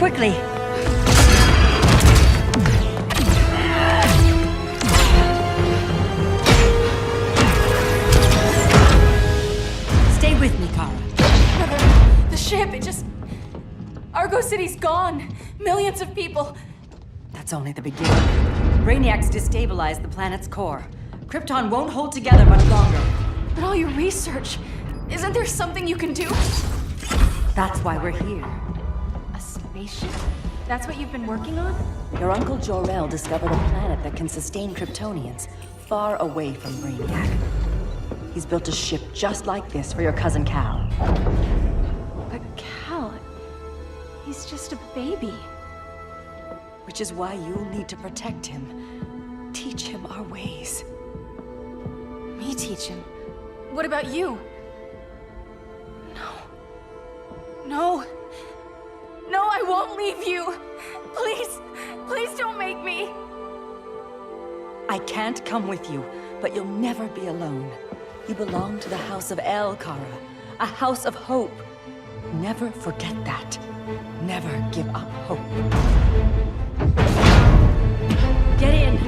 quickly! Stay with me, Kara. Brother, the ship, it just... Argo City's gone. Millions of people. That's only the beginning. Brainiac's destabilized the planet's core. Krypton won't hold together much longer. But all your research, isn't there something you can do? That's why we're here. A spaceship? That's what you've been working on? Your Uncle Jor-El discovered a planet that can sustain Kryptonians, far away from Brainiac. He's built a ship just like this for your cousin Cal. But Cal... he's just a baby. Which is why you'll need to protect him. Teach him our ways. Me teach him? What about you? No, I won't leave you! Please don't make me! I can't come with you, but you'll never be alone. You belong to the House of El, Kara. A house of hope. Never forget that. Never give up hope. Get in!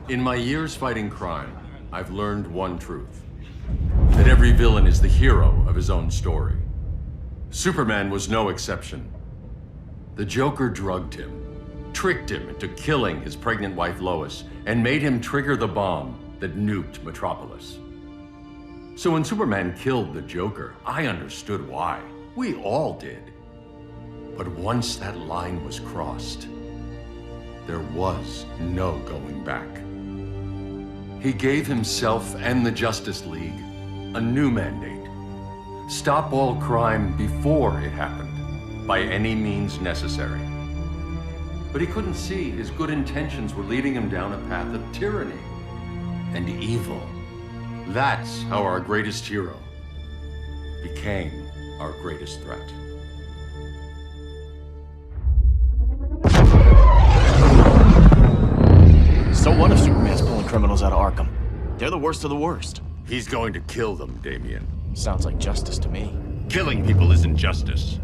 In my years fighting crime, I've learned one truth. That every villain is the hero of his own story. Superman was no exception. The Joker drugged him, tricked him into killing his pregnant wife Lois, and made him trigger the bomb that nuked Metropolis. So when Superman killed the Joker, I understood why. We all did. But once that line was crossed, there was no going back. He gave himself and the Justice League a new mandate. Stop all crime before it happened, by any means necessary. But he couldn't see his good intentions were leading him down a path of tyranny and evil. That's how our greatest hero became our greatest threat. So what if Superman's pulling criminals out of Arkham? They're the worst of the worst. He's going to kill them, Damian. Sounds like justice to me. Killing people isn't justice.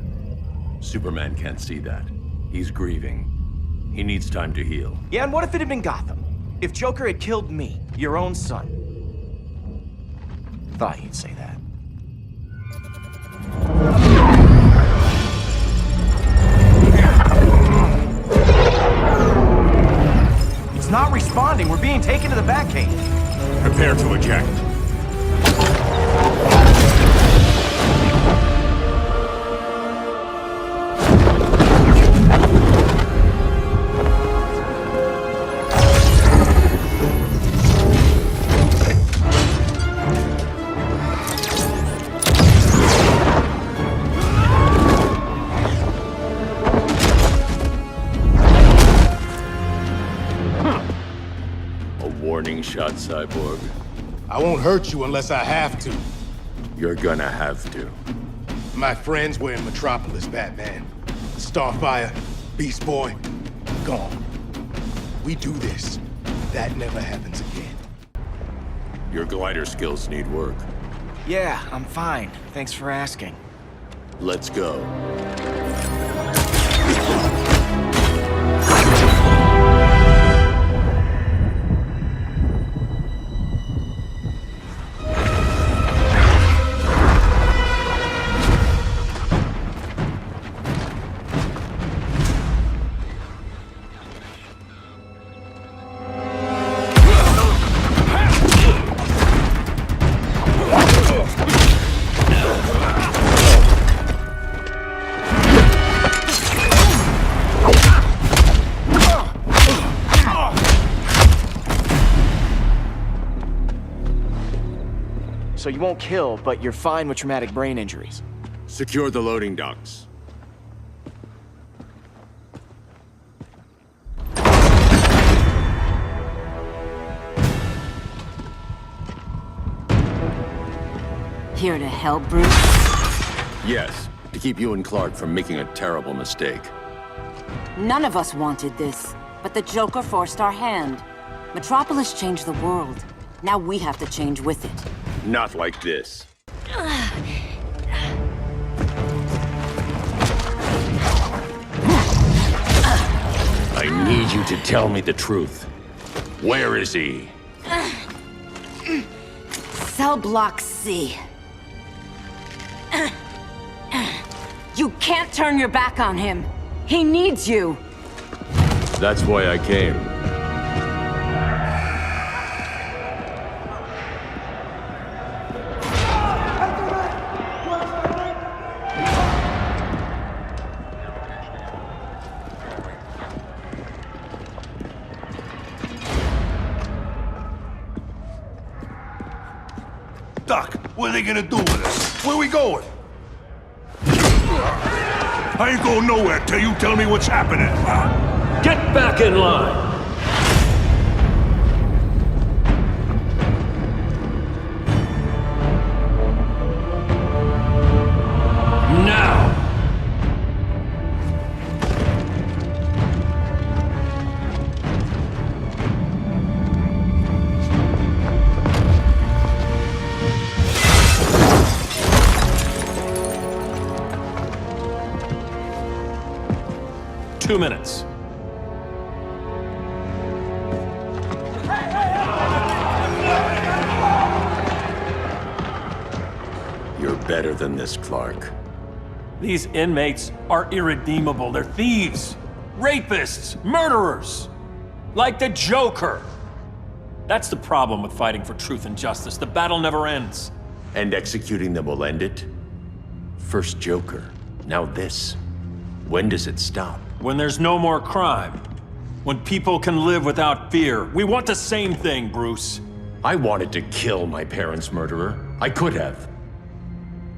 Superman can't see that. He's grieving. He needs time to heal. Yeah, and what if it had been Gotham? If Joker had killed me, your own son? Thought you'd say that. It's not responding. We're being taken to the Batcave. Prepare to eject. Warning shot, Cyborg. I won't hurt you unless I have to. You're gonna have to. My friends were in Metropolis, Batman. Starfire, Beast Boy, gone. We do this. That never happens again. Your glider skills need work. Yeah, I'm fine. Thanks for asking. Let's go. So you won't kill, but you're fine with traumatic brain injuries. Secure the loading docks. Here to help, Bruce? Yes, to keep you and Clark from making a terrible mistake. None of us wanted this, but the Joker forced our hand. Metropolis changed the world. Now we have to change with it. Not like this. I need you to tell me the truth. Where is he? Cell Block C. You can't turn your back on him. He needs you. That's why I came. Doc, what are they gonna do with us? Where we going? I ain't going nowhere till you tell me what's happening. Get back in line! Now! Two minutes. You're better than this, Clark. These inmates are irredeemable. They're thieves, rapists, murderers. Like the Joker. That's the problem with fighting for truth and justice. The battle never ends. And executing them will end it? First Joker, now this. When does it stop? When there's no more crime. When people can live without fear. We want the same thing, Bruce. I wanted to kill my parents' murderer. I could have.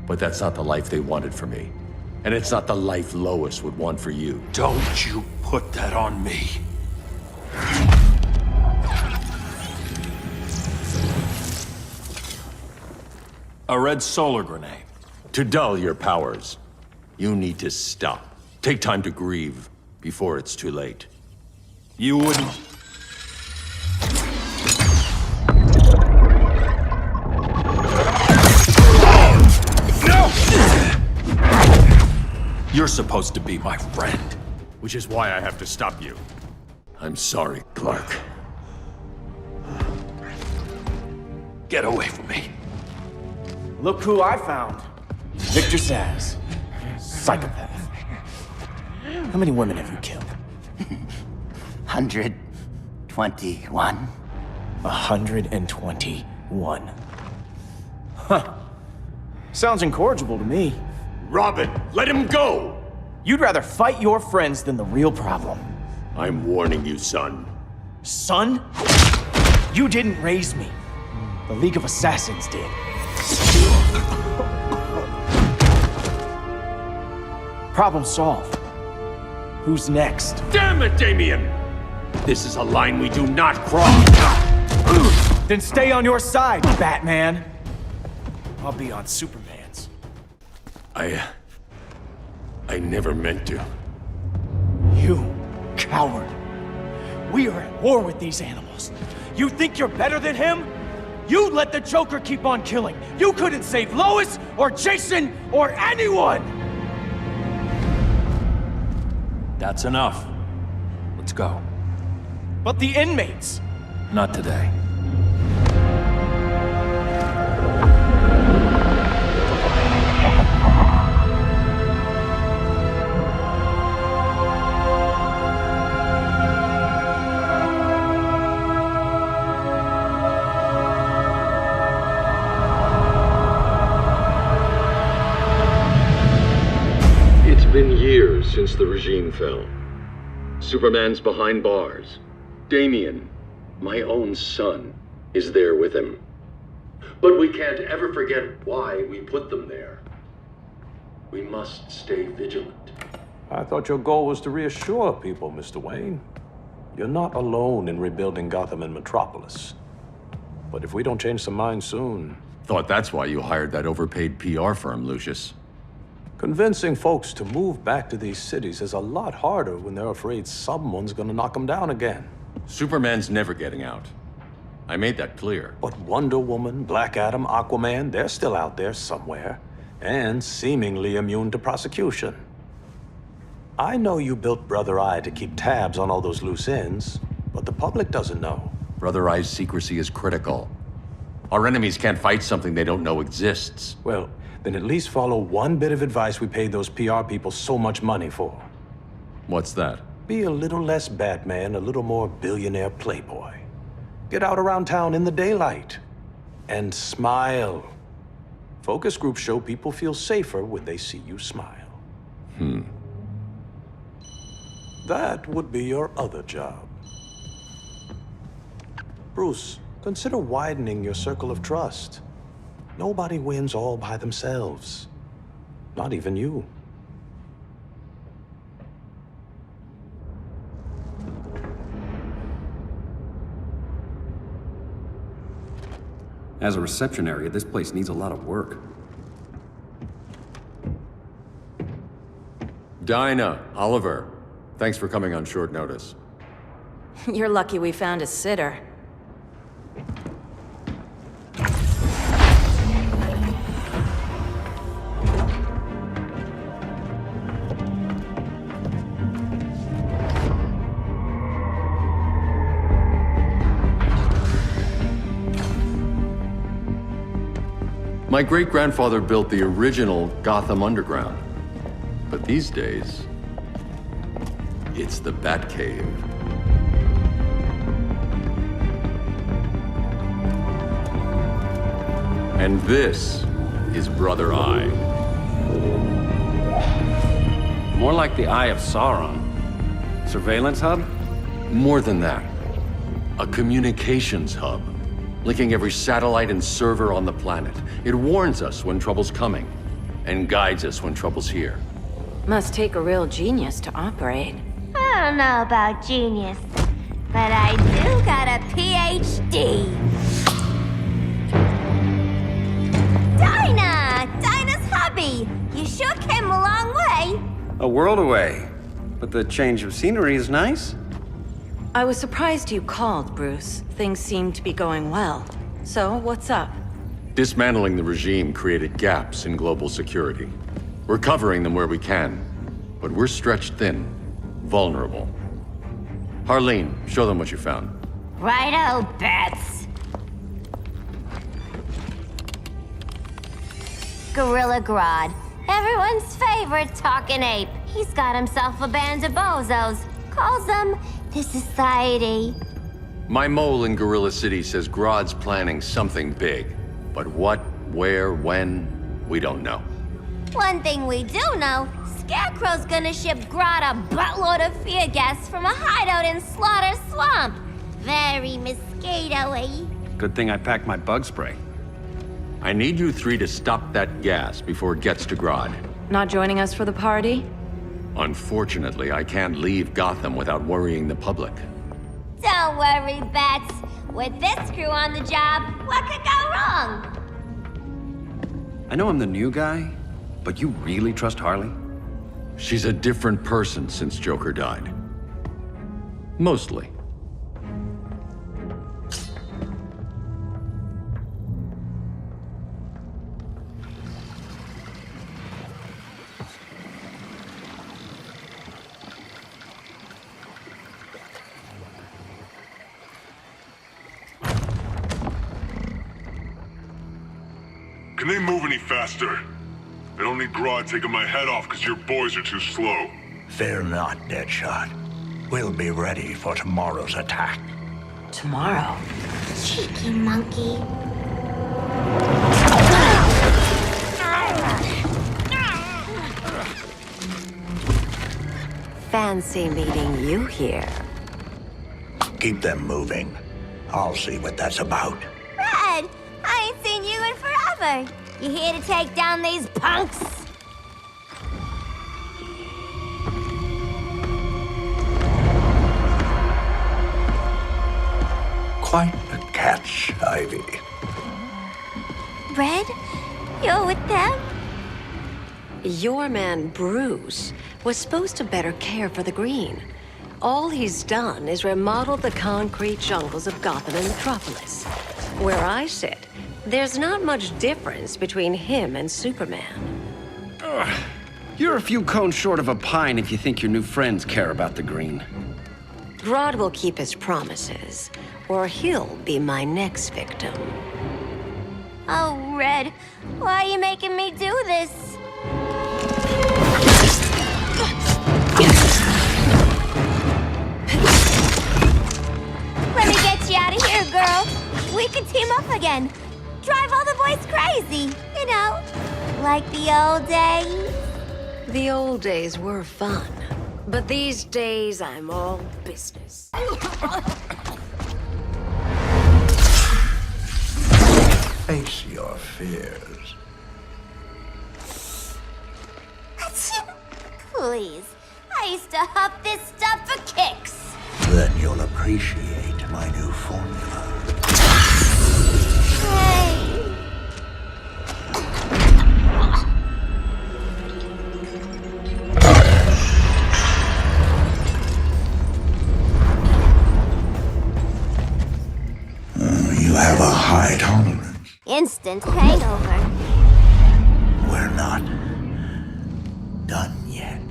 But that's not the life they wanted for me. And it's not the life Lois would want for you. Don't you put that on me. A red solar grenade. To dull your powers, you need to stop. Take time to grieve before it's too late. You wouldn't... No! You're supposed to be my friend. Which is why I have to stop you. I'm sorry, Clark. Get away from me. Look who I found. Victor Zsasz. Psychopath. How many women have you killed? 121. 121. Huh. Sounds incorrigible to me. Robin, let him go! You'd rather fight your friends than the real problem. I'm warning you, son. Son? You didn't raise me. The League of Assassins did. Problem solved. Who's next? Damn it, Damien! This is a line we do not cross! Then stay on your side, Batman. I'll be on Superman's. I never meant to. You coward. We are at war with these animals. You think you're better than him? You let the Joker keep on killing. You couldn't save Lois, or Jason, or anyone! That's enough. Let's go. But the inmates! Not today. It's been years since the regime fell. Superman's behind bars. Damien, my own son, is there with him. But we can't ever forget why we put them there. We must stay vigilant. I thought your goal was to reassure people, Mr. Wayne. You're not alone in rebuilding Gotham and Metropolis. But if we don't change some minds soon... Thought that's why you hired that overpaid PR firm, Lucius. Convincing folks to move back to these cities is a lot harder when they're afraid someone's gonna knock them down again. Superman's never getting out. I made that clear. But Wonder Woman, Black Adam, Aquaman, they're still out there somewhere. And seemingly immune to prosecution. I know you built Brother Eye to keep tabs on all those loose ends, but the public doesn't know. Brother Eye's secrecy is critical. Our enemies can't fight something they don't know exists. Well, then at least follow one bit of advice we paid those PR people so much money for. What's that? Be a little less Batman, a little more billionaire playboy. Get out around town in the daylight. And smile. Focus groups show people feel safer when they see you smile. That would be your other job. Bruce, consider widening your circle of trust. Nobody wins all by themselves. Not even you. As a reception area, this place needs a lot of work. Dinah, Oliver, thanks for coming on short notice. You're lucky we found a sitter. My great-grandfather built the original Gotham Underground. But these days, it's the Batcave. And this is Brother Eye. More like the Eye of Sauron. Surveillance hub? More than that. A communications hub, linking every satellite and server on the planet. It warns us when trouble's coming, and guides us when trouble's here. Must take a real genius to operate. I don't know about genius, but I do got a PhD. Dinah's hubby. You sure came a long way. A world away. But the change of scenery is nice. I was surprised you called, Bruce. Things seem to be going well. So, what's up? Dismantling the regime created gaps in global security. We're covering them where we can, but we're stretched thin, vulnerable. Harleen, show them what you found. Righto, Bats. Gorilla Grodd. Everyone's favorite talking ape. He's got himself a band of bozos. Calls them the Society. My mole in Gorilla City says Grodd's planning something big. But what, where, when, we don't know. One thing we do know, Scarecrow's gonna ship Grodd a buttload of fear gas from a hideout in Slaughter Swamp. Very mosquito-y. Good thing I packed my bug spray. I need you three to stop that gas before it gets to Grodd. Not joining us for the party? Unfortunately, I can't leave Gotham without worrying the public. Don't worry, Bats. With this crew on the job, what could go wrong? I know I'm the new guy, but you really trust Harley? She's a different person since Joker died. Mostly. Can they move any faster? I don't need Grodd taking my head off because your boys are too slow. Fear not, Deadshot. We'll be ready for tomorrow's attack. Tomorrow? Cheeky monkey. Fancy meeting you here. Keep them moving. I'll see what that's about. Red, I ain't seen over. You here to take down these punks? Quite the catch, Ivy. Red? You're with them? Your man, Bruce, was supposed to better care for the Green. All he's done is remodel the concrete jungles of Gotham and Metropolis. Where I sit, there's not much difference between him and Superman. You're a few cones short of a pine if you think your new friends care about the Green. Grodd will keep his promises, or he'll be my next victim. Oh, Red, why are you making me do this? Let me get you out of here, girl. We could team up again. Drive all the boys crazy, you know, like the old days. The old days were fun, but these days I'm all business. Face your fears. Please, I used to huff this stuff for kicks. Then you'll appreciate my new formula. Hey. You have a high tolerance. Instant hangover. We're not done yet.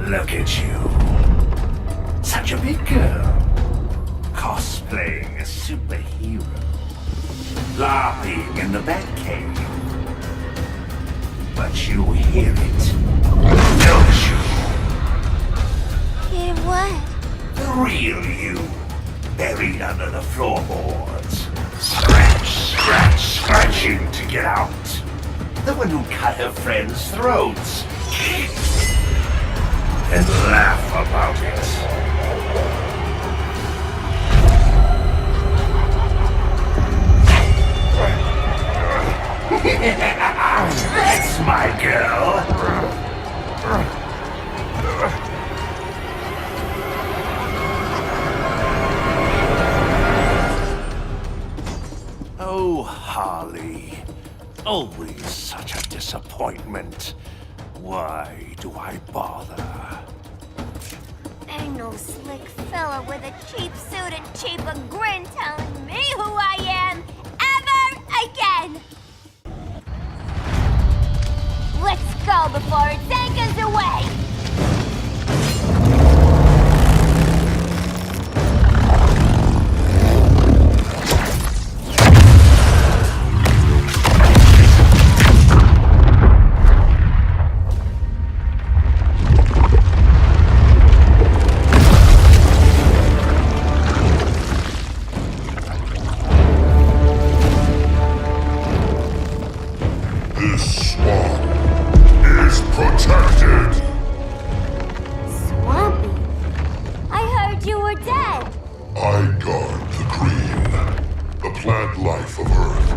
Look at you. Such a big girl. Cosplaying a superhero. Laughing in the Batcave. But you hear it, don't you? Hear what? The real you. Buried under the floorboards. Scratch, scratch, scratching to get out. The one who cut her friends' throats. And laugh about it. That's my girl. Oh, Harley. Always such a disappointment. Why do I bother? Ain't no slick fella with a cheap suit and cheaper grin telling me who I am ever again! Let's go before it anchors away! This swamp is protected! Swampy? I heard you were dead. I guard the green, the plant life of Earth.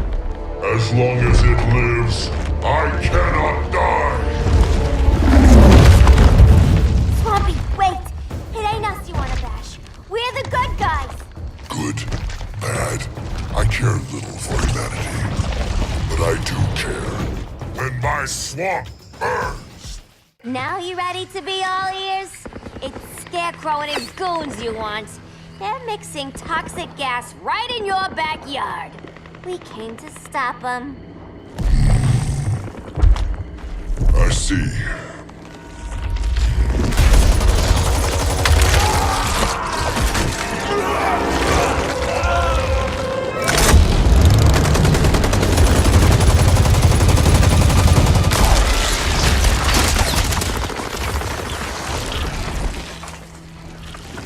As long as it lives, I cannot die! Swampy, wait! It ain't us you wanna bash. We're the good guys. Good, bad, I care little for humanity. But I do care when my swamp burns! Now you ready to be all ears? It's Scarecrow and his goons you want. They're mixing toxic gas right in your backyard. We came to stop them. I see.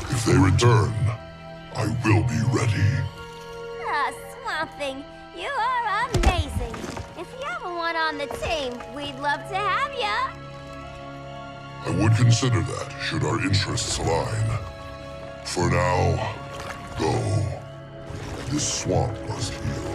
If they return, I will be ready. Ah, Swamp Thing, you are amazing. If you ever want on the team, we'd love to have ya. I would consider that, should our interests align. For now, go. This swamp must heal.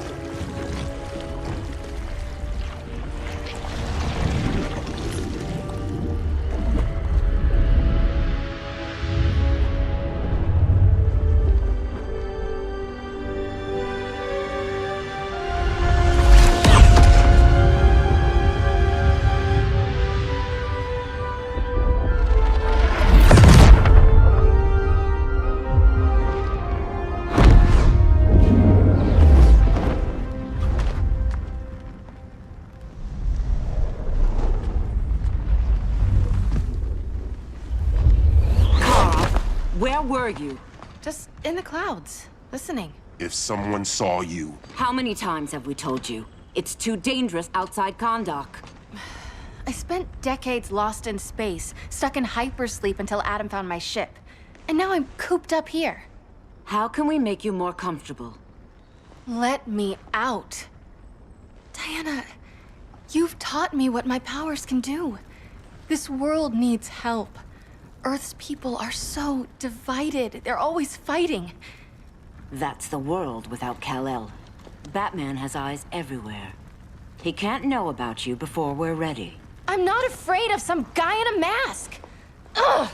Where were you? Just in the clouds, listening. If someone saw you... How many times have we told you? It's too dangerous outside Kondak. I spent decades lost in space, stuck in hypersleep until Adam found my ship. And now I'm cooped up here. How can we make you more comfortable? Let me out. Diana, you've taught me what my powers can do. This world needs help. Earth's people are so divided. They're always fighting. That's the world without Kal-El. Batman has eyes everywhere. He can't know about you before we're ready. I'm not afraid of some guy in a mask. Ugh!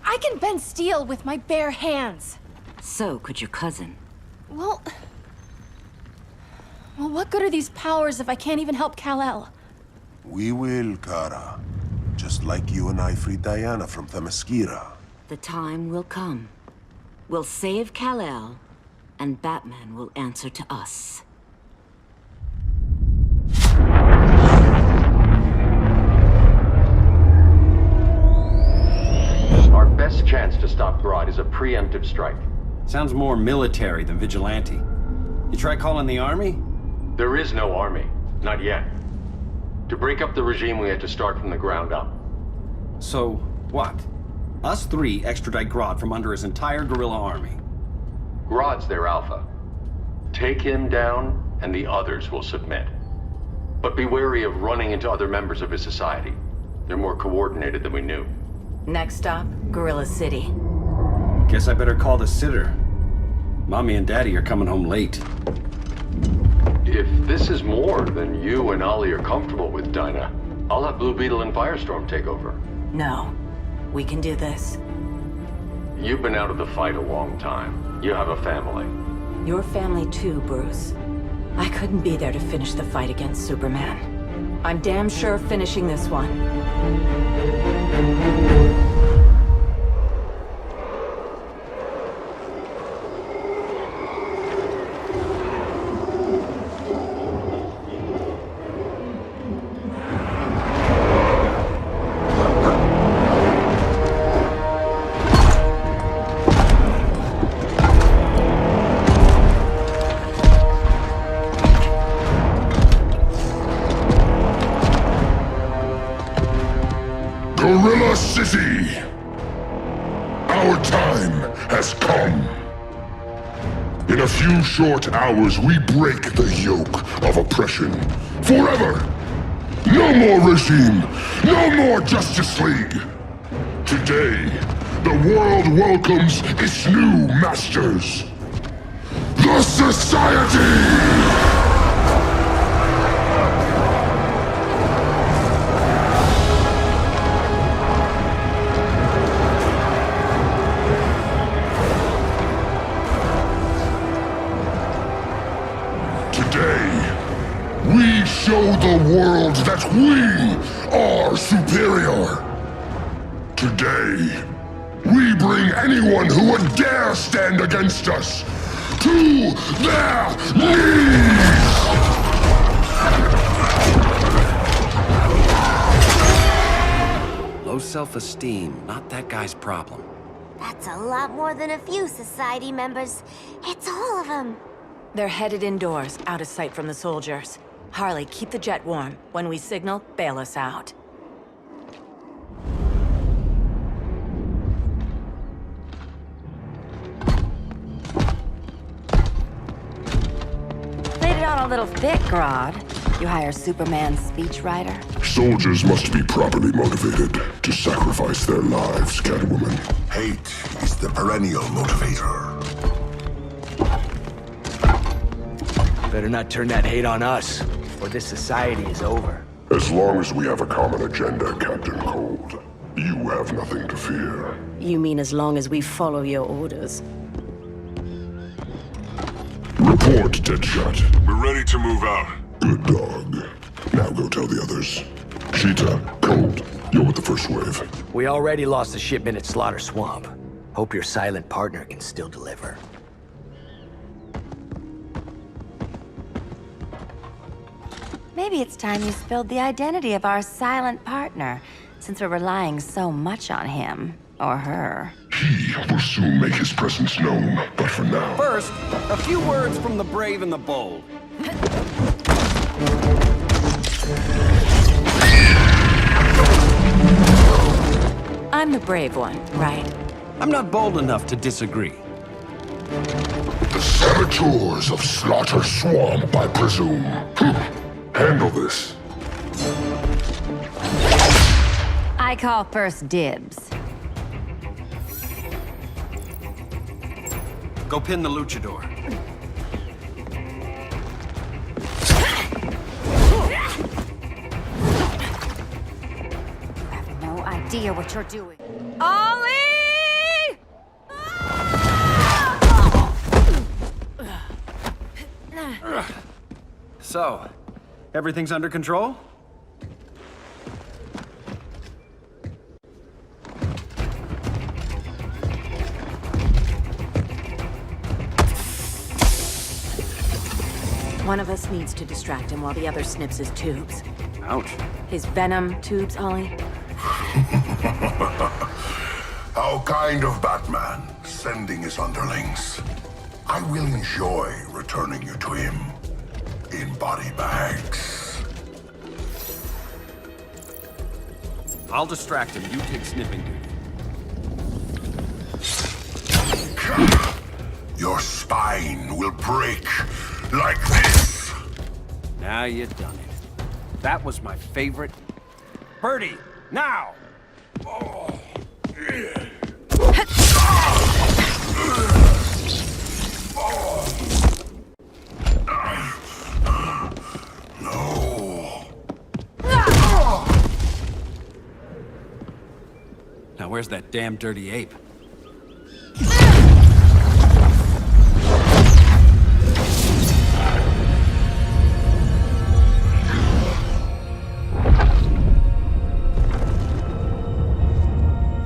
I can bend steel with my bare hands. So could your cousin. Well, what good are these powers if I can't even help Kal-El? We will, Kara. Just like you and I freed Diana from Themyscira. The time will come. We'll save Kal-El, and Batman will answer to us. Our best chance to stop Grodd is a preemptive strike. Sounds more military than vigilante. You try calling the army? There is no army. Not yet. To break up the regime, we had to start from the ground up. So, what? Us three extradite Grodd from under his entire guerrilla army. Grodd's their alpha. Take him down, and the others will submit. But be wary of running into other members of his society. They're more coordinated than we knew. Next stop, Gorilla City. Guess I better call the sitter. Mommy and Daddy are coming home late. If this is more than you and Ollie are comfortable with, Dinah, I'll have Blue Beetle and Firestorm take over. No. We can do this. You've been out of the fight a long time. You have a family. Your family too, Bruce. I couldn't be there to finish the fight against Superman. I'm damn sure finishing this one. Gorilla City! Our time has come. In a few short hours, we break the yoke of oppression. Forever! No more regime! No more Justice League! Today, the world welcomes its new masters. The Society! We show the world that we are superior. Today, we bring anyone who would dare stand against us to their knees! Low self-esteem, not that guy's problem. That's a lot more than a few society members. It's all of them. They're headed indoors, out of sight from the soldiers. Harley, keep the jet warm. When we signal, bail us out. Played it on a little thick, Grodd. You hire Superman's speechwriter? Soldiers must be properly motivated to sacrifice their lives, Catwoman. Hate is the perennial motivator. Better not turn that hate on us, or this society is over. As long as we have a common agenda, Captain Cold, you have nothing to fear. You mean as long as we follow your orders? Report, Deadshot. We're ready to move out. Good dog. Now go tell the others. Cheetah, Cold, you're with the first wave. We already lost a shipment at Slaughter Swamp. Hope your silent partner can still deliver. Maybe it's time you spilled the identity of our silent partner, since we're relying so much on him. Or her. He will soon make his presence known, but for now... First, a few words from the brave and the bold. I'm the brave one, right? I'm not bold enough to disagree. The saboteurs of Slaughter Swamp, I presume. Handle this. I call first dibs. Go pin the luchador. I have no idea what you're doing. Ollie! So, everything's under control? One of us needs to distract him while the other snips his tubes. Ouch. His venom tubes, Ollie? How kind of Batman, sending his underlings. I will enjoy returning you to him in body bags. I'll distract him. You take sniffing duty. Your spine will break like this. Now you've done it. That was my favorite. Birdie, now! Oh. No. Now where's that damn dirty ape?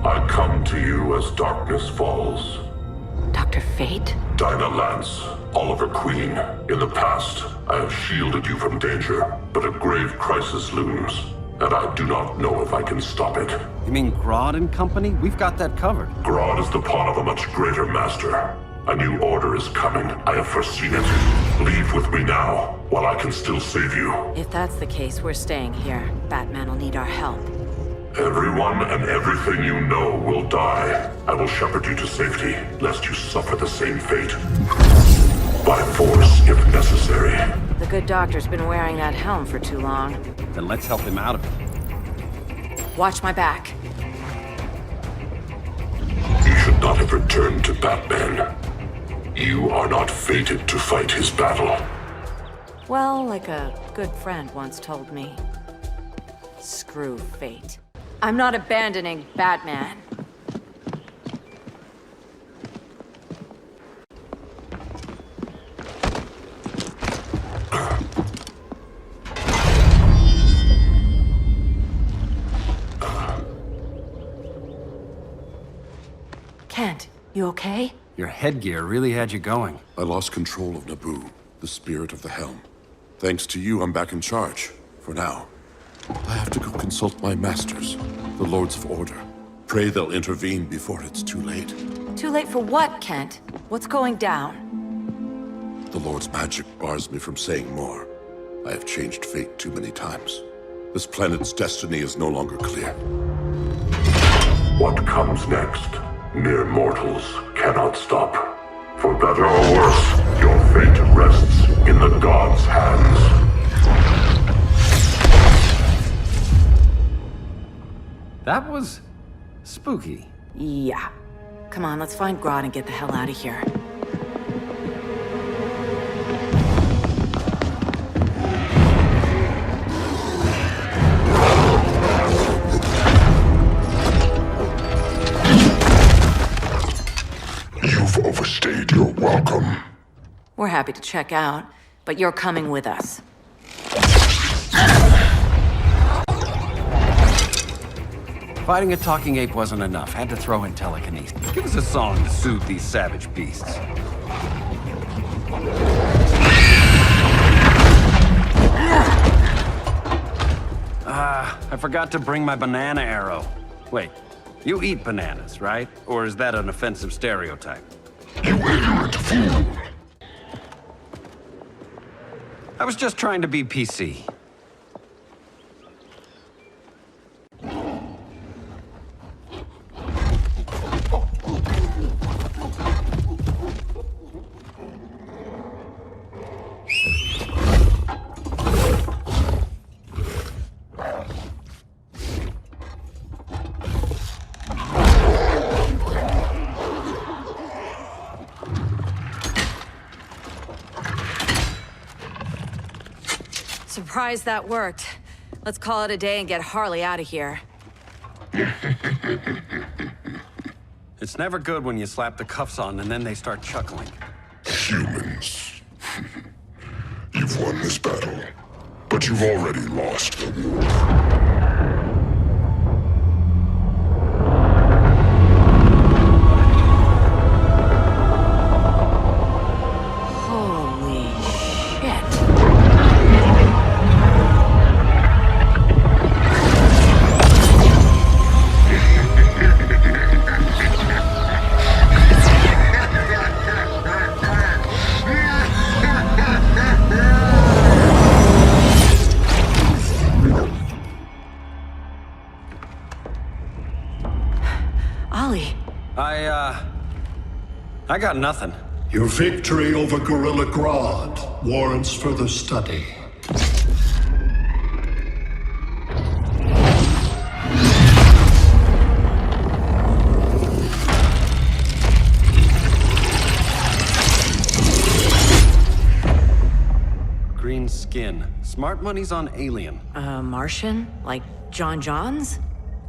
I come to you as darkness falls. Dr. Fate? Dinah Lance, Oliver Queen. In the past, I have shielded you from danger, but a grave crisis looms, and I do not know if I can stop it. You mean Grodd and company? We've got that covered. Grodd is the pawn of a much greater master. A new order is coming. I have foreseen it. Leave with me now, while I can still save you. If that's the case, we're staying here. Batman will need our help. Everyone and everything you know will die. I will shepherd you to safety, lest you suffer the same fate. By force, if necessary. The good doctor's been wearing that helm for too long. Then let's help him out of it. Watch my back. You should not have returned to Batman. You are not fated to fight his battle. Well, like a good friend once told me. Screw fate. I'm not abandoning Batman. Kent. You okay? Your headgear really had you going. I lost control of Naboo, the spirit of the helm. Thanks to you, I'm back in charge. For now. I have to go consult my masters, the Lords of Order. Pray they'll intervene before it's too late. Too late for what, Kent? What's going down? The Lord's magic bars me from saying more. I have changed fate too many times. This planet's destiny is no longer clear. What comes next? Mere mortals cannot stop. For better or worse, your fate rests in the gods' hands. That was spooky. Yeah. Come on, let's find Grodd and get the hell out of here. You've overstayed your welcome. We're happy to check out, but you're coming with us. Fighting a talking ape wasn't enough. Had to throw in telekinesis. Give us a song to soothe these savage beasts. I forgot to bring my banana arrow. Wait, you eat bananas, right? Or is that an offensive stereotype? You ignorant fool! I was just trying to be PC. Surprised that worked. Let's call it a day and get Harley out of here. It's never good when you slap the cuffs on and then they start chuckling. Humans. You've won this battle, but you've already lost the war. I got nothing. Your victory over Gorilla Grodd warrants further study. Green skin. Smart money's on alien. Martian? Like John Johns?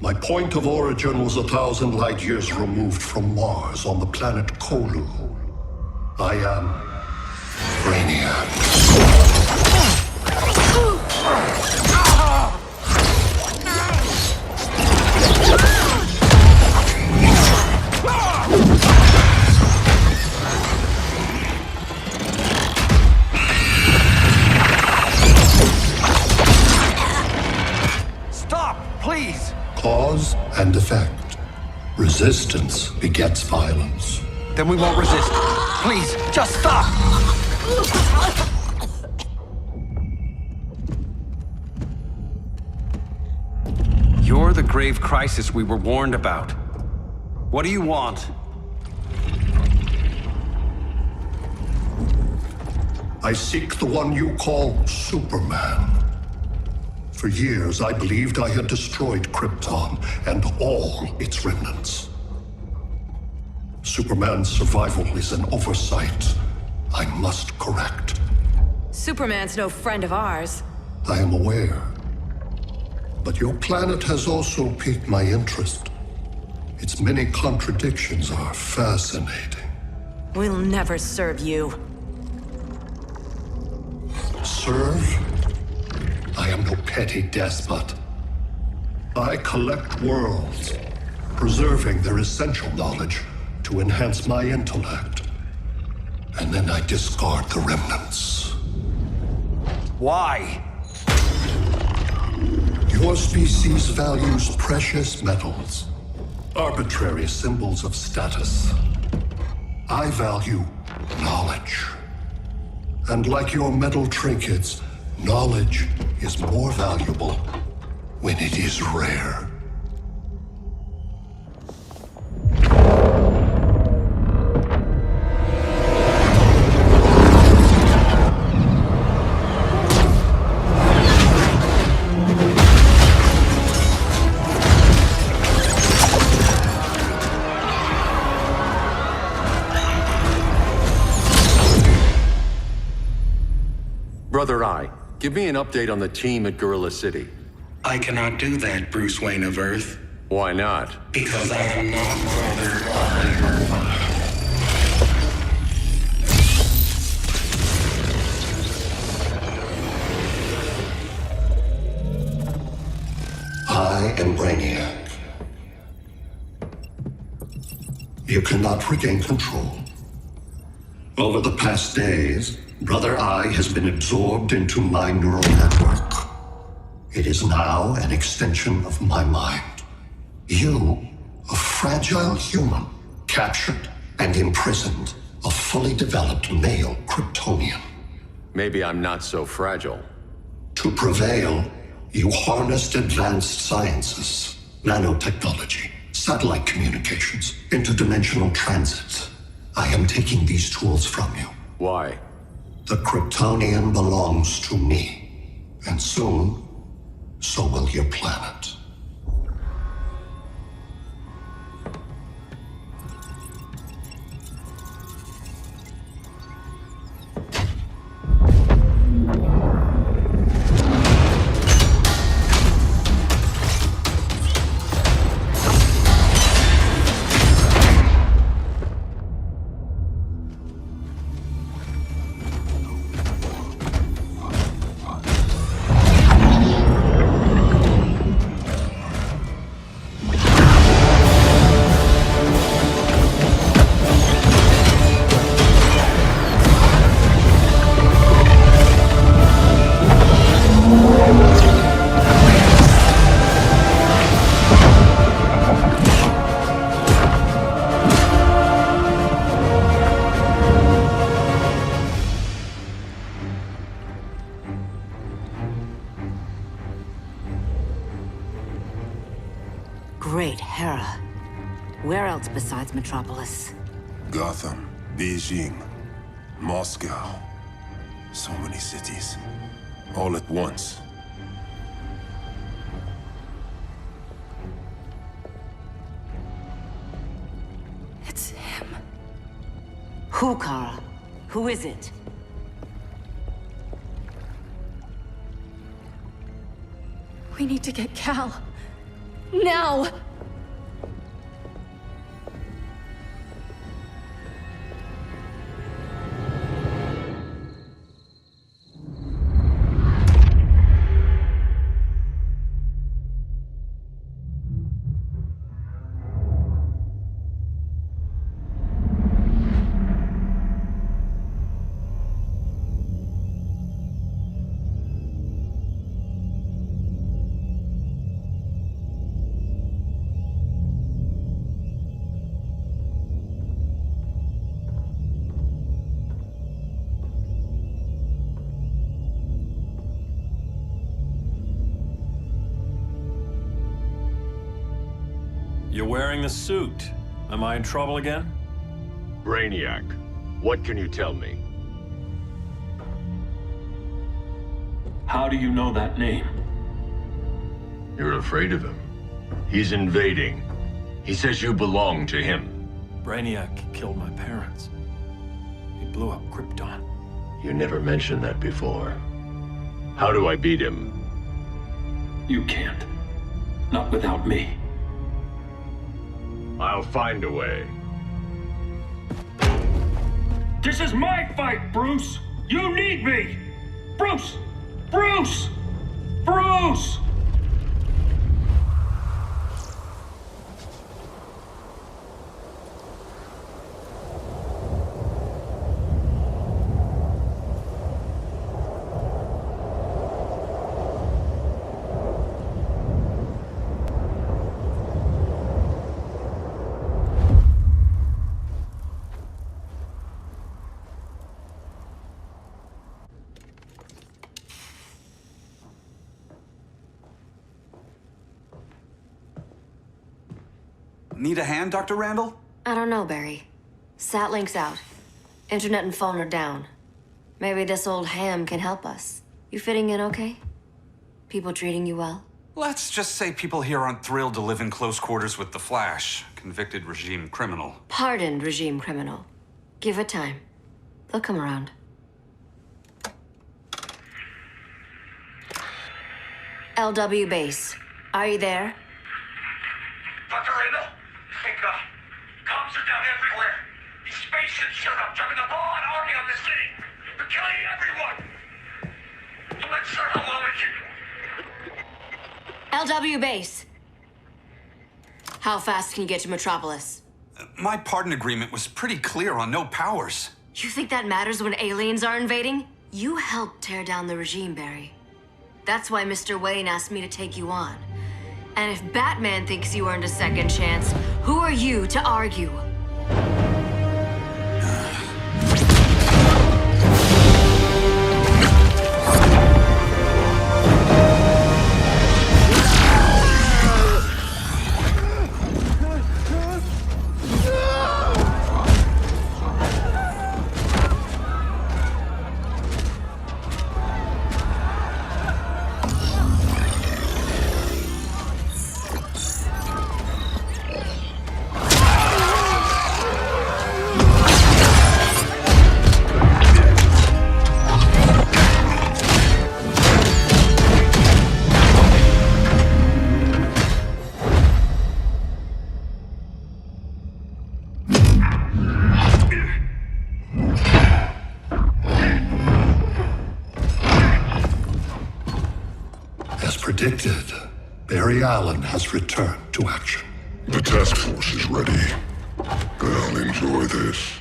My point of origin was 1,000 light years removed from Mars on the planet Kolu. I am Brainiac. Stop, please! Cause and effect. Resistance begets violence. Then we won't resist. Please, just stop! You're the grave crisis we were warned about. What do you want? I seek the one you call Superman. For years, I believed I had destroyed Krypton and all its remnants. Superman's survival is an oversight I must correct. Superman's no friend of ours. I am aware. But your planet has also piqued my interest. Its many contradictions are fascinating. We'll never serve you. Serve? I am no petty despot. I collect worlds, preserving their essential knowledge to enhance my intellect. And then I discard the remnants. Why? Your species values precious metals, arbitrary symbols of status. I value knowledge. And like your metal trinkets, knowledge is more valuable when it is rare. Brother Eye, give me an update on the team at Gorilla City. I cannot do that, Bruce Wayne of Earth. Why not? Because I am not Brother Eye. I am Brainiac. You cannot regain control. Over the past days, Brother Eye has been absorbed into my neural network. It is now an extension of my mind. You, a fragile human, captured and imprisoned a fully developed male Kryptonian. Maybe I'm not so fragile. To prevail, you harnessed advanced sciences, nanotechnology, satellite communications, interdimensional transit. I am taking these tools from you. Why? The Kryptonian belongs to me. And soon, so will your planet. Great Hera. Where else besides Metropolis? Gotham, Beijing, Moscow. So many cities. All at once. It's him. Who, Kara? Who is it? We need to get Cal. Now! You're wearing the suit. Am I in trouble again? Brainiac, what can you tell me? How do you know that name? You're afraid of him. He's invading. He says you belong to him. Brainiac killed my parents. He blew up Krypton. You never mentioned that before. How do I beat him? You can't. Not without me. I'll find a way. This is my fight, Bruce! You need me! Bruce! Bruce! Bruce! Need a hand, Dr. Randall? I don't know, Barry. Satlink's out. Internet and phone are down. Maybe this old ham can help us. You fitting in okay? People treating you well? Let's just say people here aren't thrilled to live in close quarters with the Flash, convicted regime criminal. Pardoned regime criminal. Give it time. They'll come around. LW base. Are you there? Dr. Randall? Thank God. Cops are down everywhere. These spaceships showed up, dropping the ball and army on the city. They're killing everyone. I'm not sure how long we can... LW base. How fast can you get to Metropolis? My pardon agreement was pretty clear on no powers. You think that matters when aliens are invading? You helped tear down the regime, Barry. That's why Mr. Wayne asked me to take you on. And if Batman thinks you earned a second chance, who are you to argue? Predicted, Barry Allen has returned to action. The task force is ready. I'll enjoy this.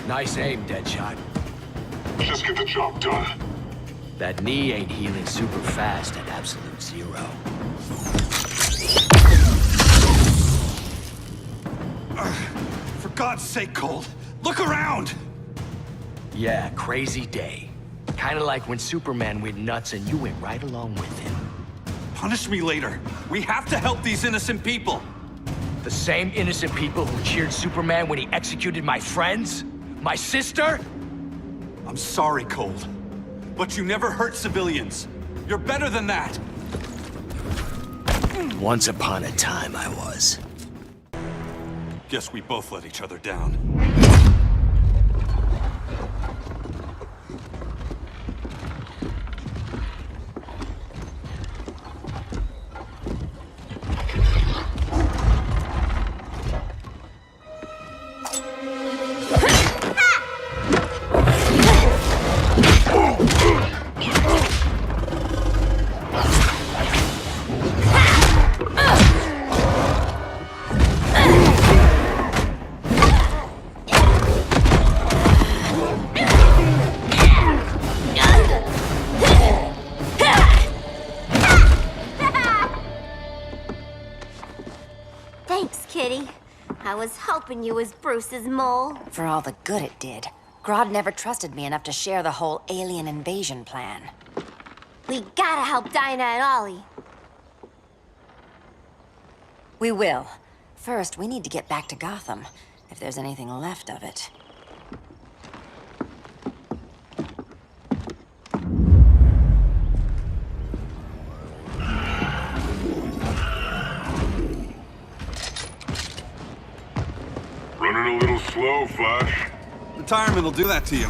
Nice aim, Deadshot. Just get the job done. That knee ain't healing super fast at absolute zero. For God's sake, Cold, look around! Yeah, crazy day. Kinda like when Superman went nuts and you went right along with him. Punish me later. We have to help these innocent people. The same innocent people who cheered Superman when he executed my friends? My sister? I'm sorry, Cold, but you never hurt civilians. You're better than that. Once upon a time, I was. Guess we both let each other down. I was hoping you was Bruce's mole. For all the good it did. Grodd never trusted me enough to share the whole alien invasion plan. We gotta help Dinah and Ollie. We will. First, we need to get back to Gotham, if there's anything left of it. Running a little slow, Flash. Retirement will do that to you.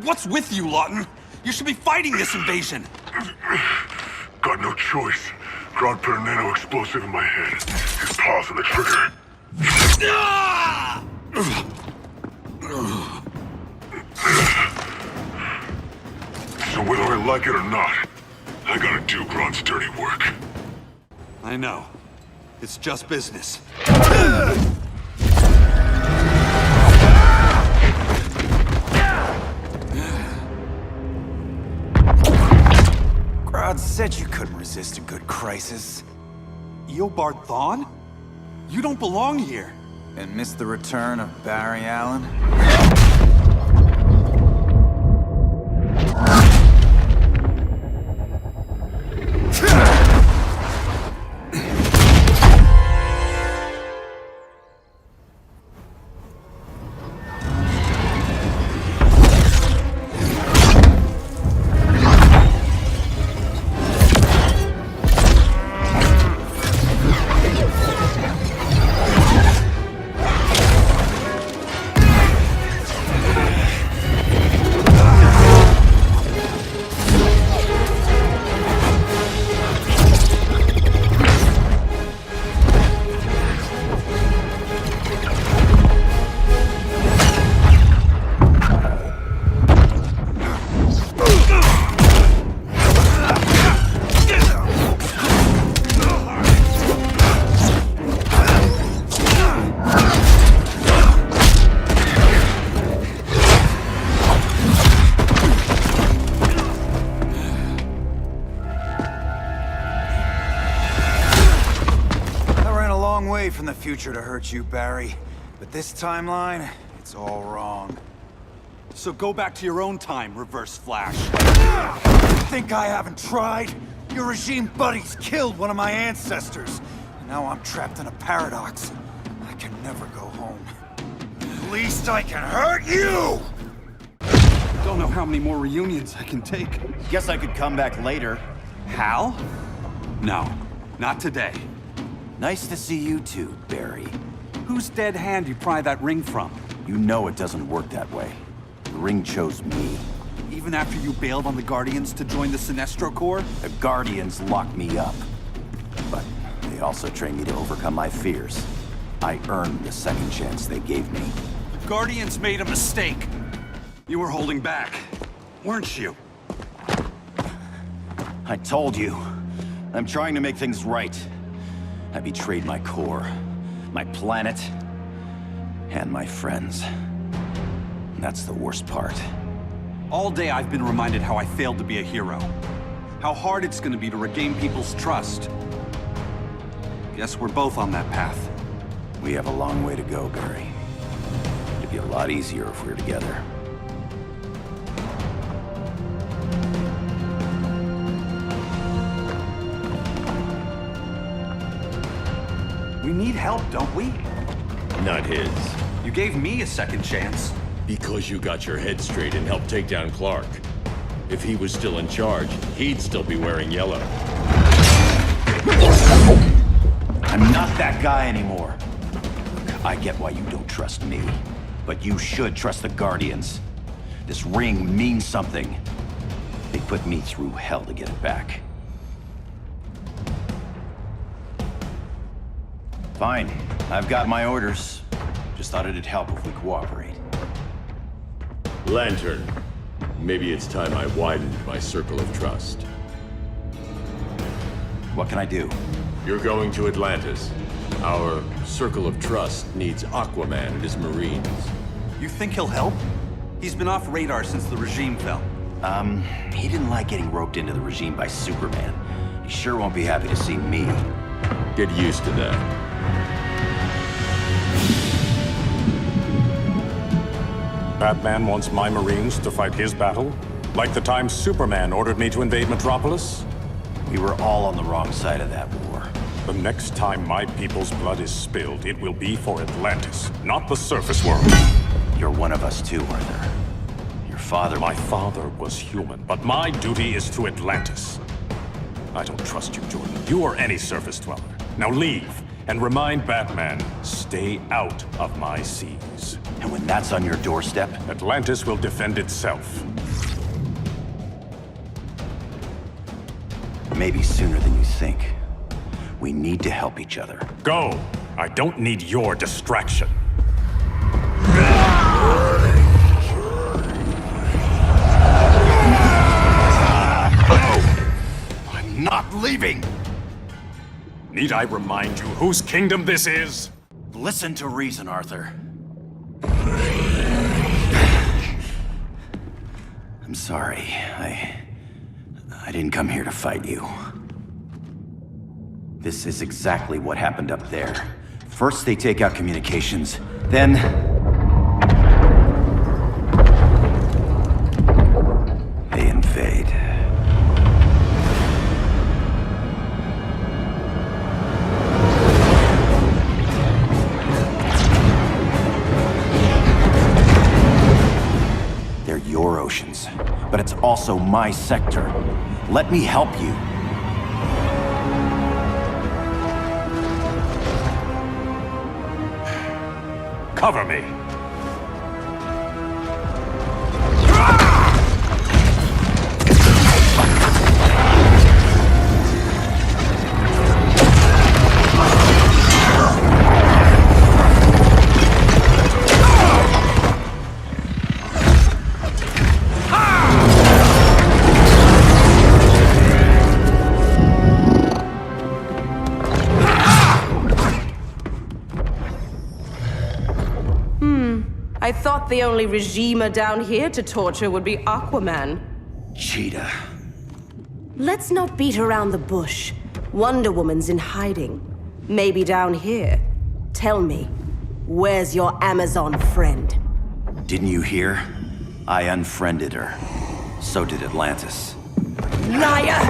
What's with you, Lawton? You should be fighting this invasion. Got no choice. Grodd put a nano-explosive in my head. His paws on the trigger. So whether I like it or not, I gotta do Grodd's dirty work. I know. It's just business. Grodd said you couldn't resist a good crisis. Eobard Thawne? You don't belong here. And miss the return of Barry Allen? From the future to hurt you, Barry. But this timeline, it's all wrong. So go back to your own time, Reverse Flash. Think I haven't tried? Your regime buddies killed one of my ancestors. And now I'm trapped in a paradox. I can never go home. At least I can hurt you! Don't know how many more reunions I can take. Guess I could come back later. Hal? No, not today. Nice to see you too, Barry. Whose dead hand you pry that ring from? You know it doesn't work that way. The ring chose me. Even after you bailed on the Guardians to join the Sinestro Corps? The Guardians locked me up. But they also trained me to overcome my fears. I earned the second chance they gave me. The Guardians made a mistake. You were holding back, weren't you? I told you. I'm trying to make things right. I betrayed my core, my planet, and my friends. That's the worst part. All day I've been reminded how I failed to be a hero. How hard it's gonna be to regain people's trust. Guess we're both on that path. We have a long way to go, Barry. It'd be a lot easier if we were together. We need help, don't we? Not his. You gave me a second chance. Because you got your head straight and helped take down Clark. If he was still in charge, he'd still be wearing yellow. I'm not that guy anymore. I get why you don't trust me, but you should trust the Guardians. This ring means something. They put me through hell to get it back. Fine. I've got my orders. Just thought it'd help if we cooperate. Lantern. Maybe it's time I widened my circle of trust. What can I do? You're going to Atlantis. Our circle of trust needs Aquaman and his Marines. You think he'll help? He's been off radar since the regime fell. He didn't like getting roped into the regime by Superman. He sure won't be happy to see me. Get used to that. Batman wants my Marines to fight his battle? Like the time Superman ordered me to invade Metropolis? We were all on the wrong side of that war. The next time my people's blood is spilled, it will be for Atlantis, not the surface world. You're one of us too, Arthur. Your father... My father was human, but my duty is to Atlantis. I don't trust you, Jordan. You or any surface dweller. Now leave, and remind Batman, stay out of my seas. And when that's on your doorstep? Atlantis will defend itself. Maybe sooner than you think. We need to help each other. Go! I don't need your distraction. not leaving! Need I remind you whose kingdom this is? Listen to reason, Arthur. I'm sorry. I didn't come here to fight you. This is exactly what happened up there. First they take out communications, then... they invade. They're your oceans, but it's also my sector. Let me help you. Cover me! I thought the only regimer down here to torture would be Aquaman. Cheetah. Let's not beat around the bush. Wonder Woman's in hiding. Maybe down here. Tell me, where's your Amazon friend? Didn't you hear? I unfriended her. So did Atlantis. Liar!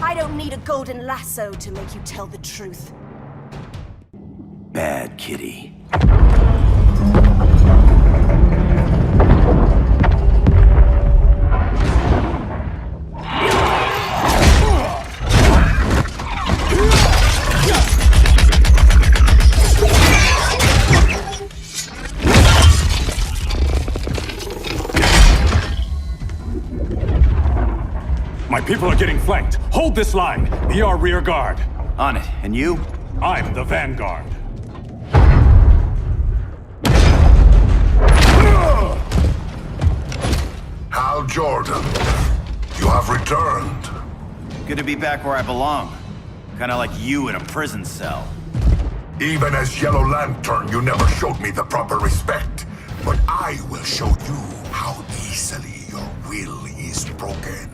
I don't need a golden lasso to make you tell the truth. Bad kitty. My people are getting flanked. Hold this line. Be our rear guard. On it. And you? I'm the vanguard. Hal Jordan, you have returned. Good to be back where I belong. Kinda like you in a prison cell. Even as Yellow Lantern, you never showed me the proper respect. But I will show you how easily your will is broken.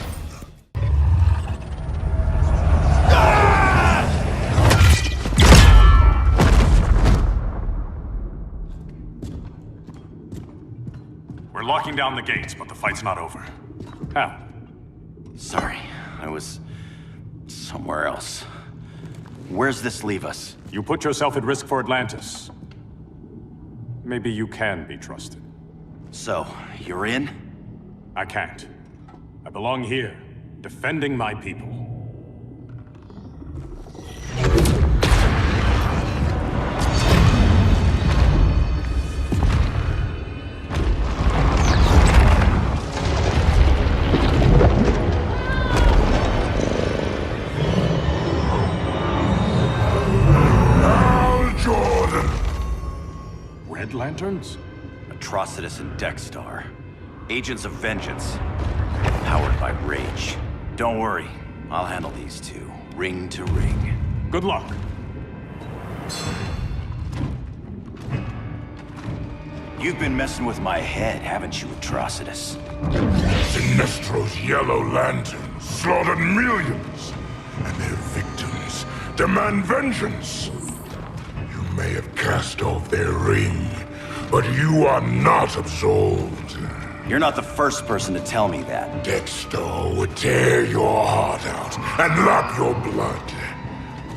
We're locking down the gates, but the fight's not over. Hal. Sorry, I was somewhere else. Where's this leave us? You put yourself at risk for Atlantis. Maybe you can be trusted. So, you're in? I can't. I belong here, defending my people. Lanterns? Atrocitus and Dexstar. Agents of Vengeance. Powered by rage. Don't worry, I'll handle these two, ring to ring. Good luck. You've been messing with my head, haven't you, Atrocitus? Sinestro's Yellow Lanterns slaughtered millions, and their victims demand vengeance. You may have cast off their ring, but you are not absolved. You're not the first person to tell me that. Dexter would tear your heart out and lap your blood.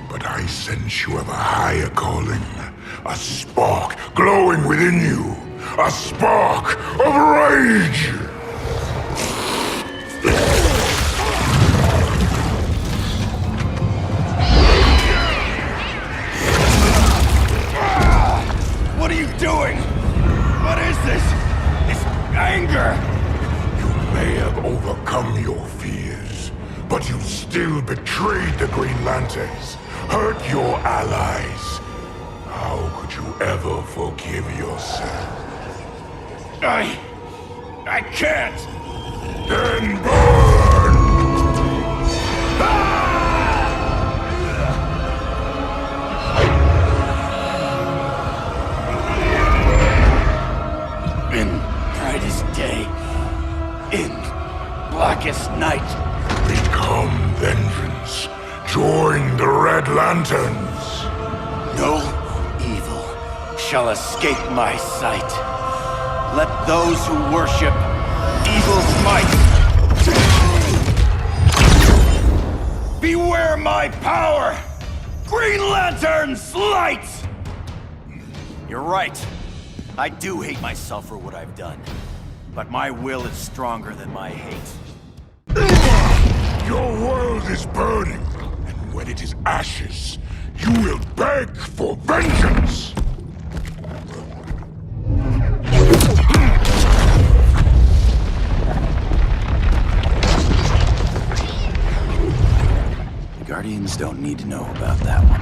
But I sense you have a higher calling. A spark glowing within you. A spark of rage! What are you doing? What is this? This anger! You may have overcome your fears, but you still betrayed the Green Lanterns, hurt your allies. How could you ever forgive yourself? I can't! Then burn! and the Red Lanterns. No evil shall escape my sight. Let those who worship evil's might beware my power! Green Lantern's light! You're right. I do hate myself for what I've done. But my will is stronger than my hate. Your world is burning, and when it is ashes, you will beg for vengeance! The Guardians don't need to know about that one.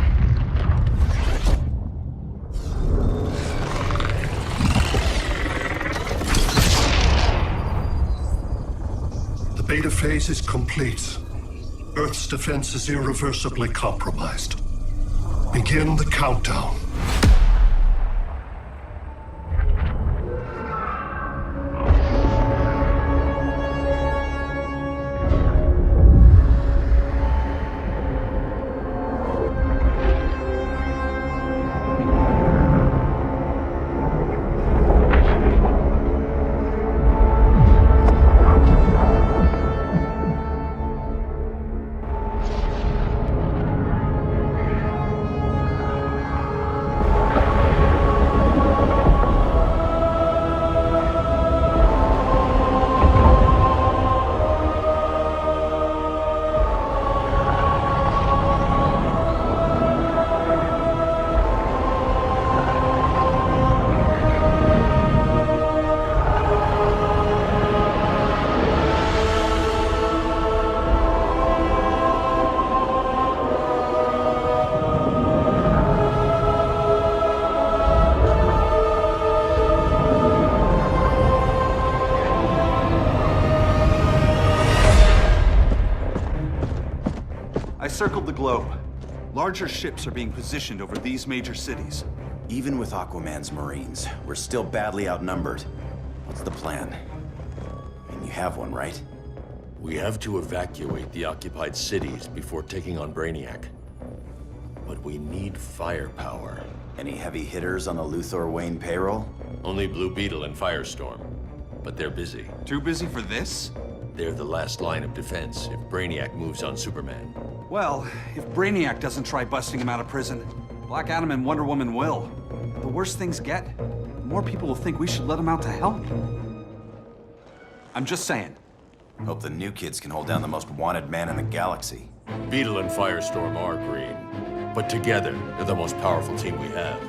The beta phase is complete. Earth's defense is irreversibly compromised. Begin the countdown. I circled the globe. Larger ships are being positioned over these major cities. Even with Aquaman's Marines, we're still badly outnumbered. What's the plan? And you have one, right? We have to evacuate the occupied cities before taking on Brainiac. But we need firepower. Any heavy hitters on the Luthor Wayne payroll? Only Blue Beetle and Firestorm. But they're busy. Too busy for this? They're the last line of defense if Brainiac moves on Superman. Well, if Brainiac doesn't try busting him out of prison, Black Adam and Wonder Woman will. The worse things get, the more people will think we should let him out to help. I'm just saying. Hope the new kids can hold down the most wanted man in the galaxy. Beetle and Firestorm are green, but together, they're the most powerful team we have.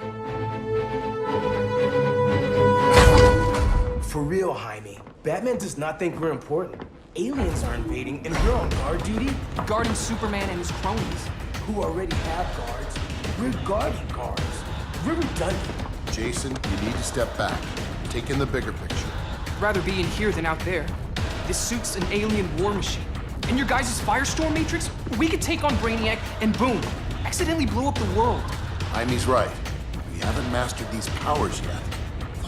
For real, Jaime. Batman does not think we're important. Aliens are invading, and we're on guard duty? Guarding Superman and his cronies. Who already have guards. We're guarding guards. We're redundant. Jason, you need to step back. Take in the bigger picture. I'd rather be in here than out there. This suit's an alien war machine. In your guys' Firestorm Matrix, we could take on Brainiac and boom, accidentally blow up the world. Jaime's right. We haven't mastered these powers yet.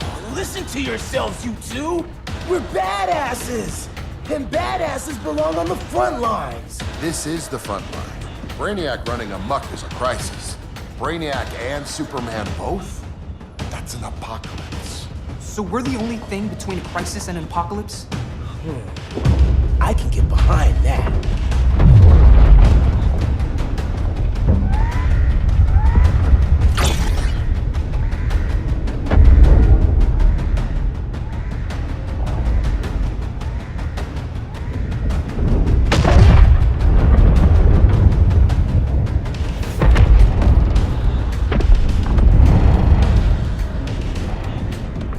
Oh, listen to yourselves, you two! We're badasses! And badasses belong on the front lines! This is the front line. Brainiac running amok is a crisis. Brainiac and Superman both? That's an apocalypse. So we're the only thing between a crisis and an apocalypse? I can get behind that.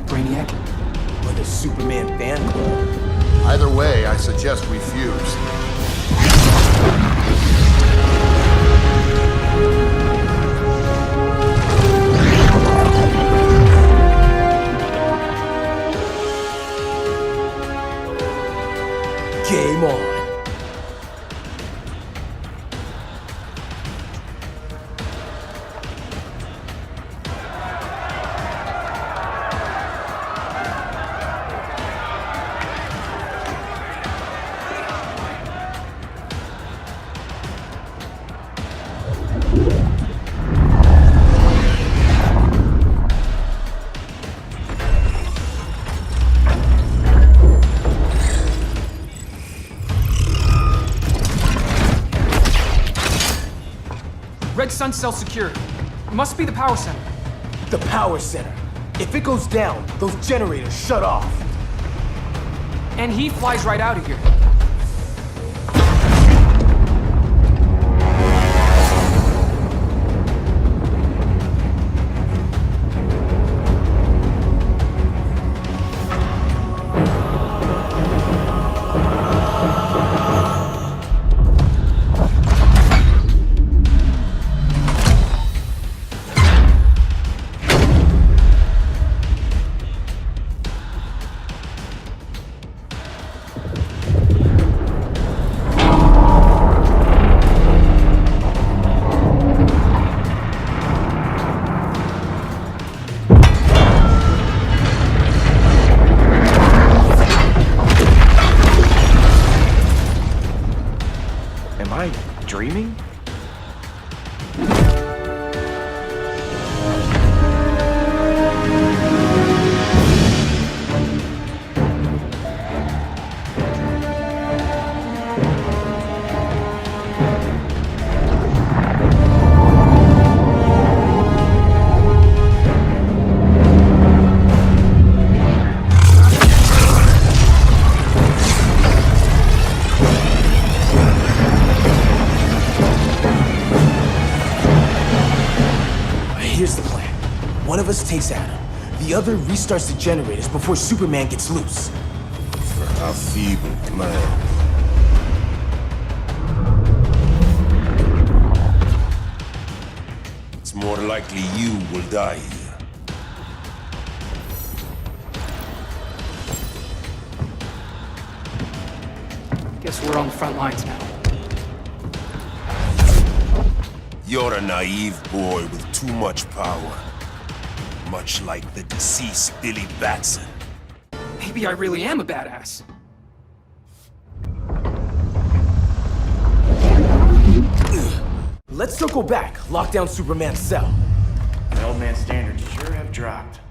Brainiac? Or the Superman fan club? Either way, I suggest we fuse. Red Sun cell secured. It must be the power center. The power center. If it goes down, those generators shut off. And he flies right out of here. Am I dreaming? Here's the plan. One of us takes Adam. The other restarts the generators before Superman gets loose. A feeble plan. It's more likely you will die here. Guess we're on the front lines now. You're a naive boy with too much power. Much like the deceased Billy Batson. Maybe I really am a badass. Let's circle back, lock down Superman's cell. The old man's standards sure have dropped.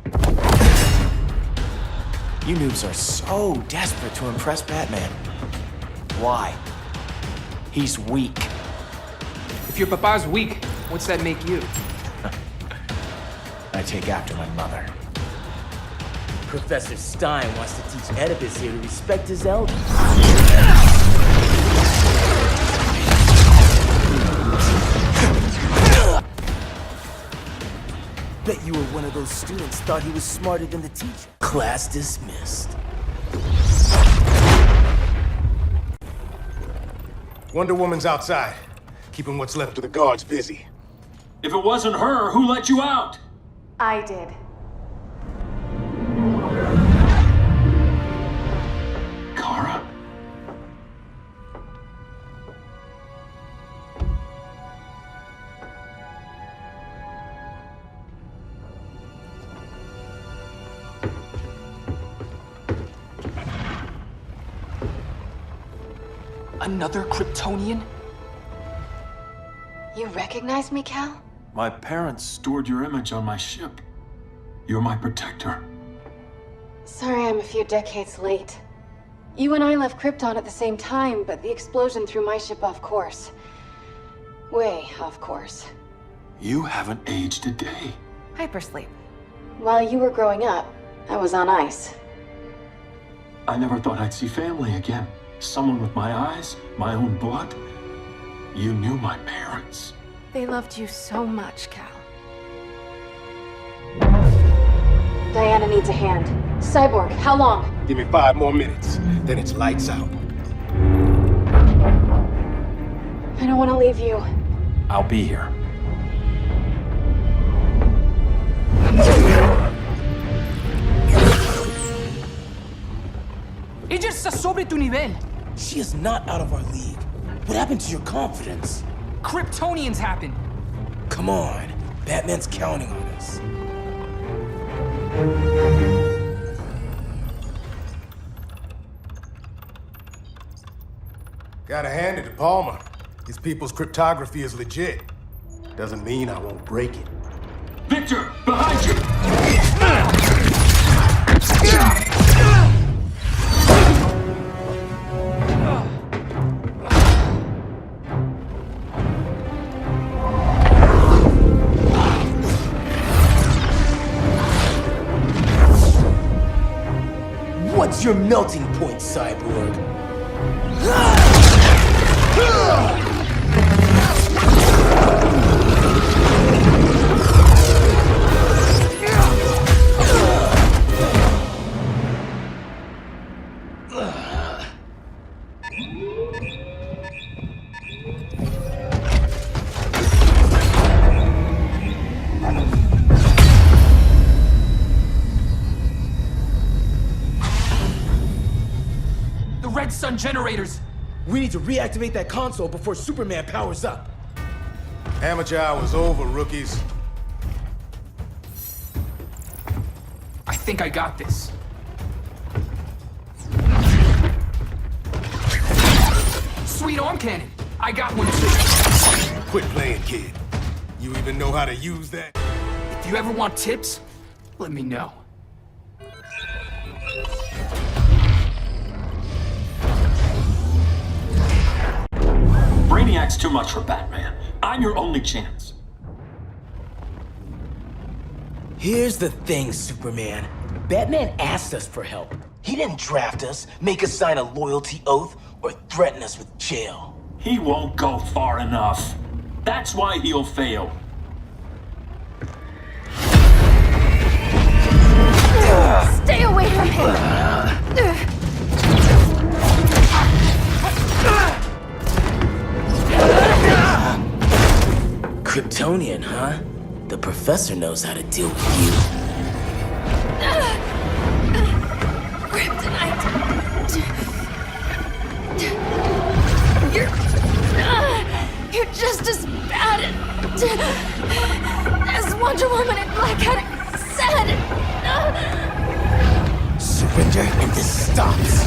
You noobs are so desperate to impress Batman. Why? He's weak. If your papa's weak, what's that make you? I take after my mother. Professor Stein wants to teach Oedipus here to respect his elders. Bet you were one of those students thought he was smarter than the teacher. Class dismissed. Wonder Woman's outside, keeping what's left of the guards busy. If it wasn't her, who let you out? I did. Kara? Another Kryptonian? You recognize me, Cal? My parents stored your image on my ship. You're my protector. Sorry I'm a few decades late. You and I left Krypton at the same time, but the explosion threw my ship off course. Way off course. You haven't aged a day. Hypersleep. While you were growing up, I was on ice. I never thought I'd see family again. Someone with my eyes, my own blood. You knew my parents. They loved you so much, Cal. Diana needs a hand. Cyborg, how long? Give me 5 more minutes, then it's lights out. I don't want to leave you. I'll be here. Ella está sobre tu nivel. She is not out of our league. What happened to your confidence? Kryptonians happen. Come on. Batman's counting on us. Gotta hand it to Palmer. His people's cryptography is legit. Doesn't mean I won't break it. Victor, behind you! What's your melting point, Cyborg? The Red Sun generators! We need to reactivate that console before Superman powers up. Amateur hour's over, rookies. I think I got this. Sweet arm cannon! I got one too. Quit playing, kid. You even know how to use that? If you ever want tips, let me know. Brainiac's too much for Batman. I'm your only chance. Here's the thing, Superman. Batman asked us for help. He didn't draft us, make us sign a loyalty oath, or threaten us with jail. He won't go far enough. That's why he'll fail. Stay away from him! Kryptonian, huh? The professor knows how to deal with you. Kryptonite! You're just as bad as Wonder Woman and Black Cat said! Surrender and this stops.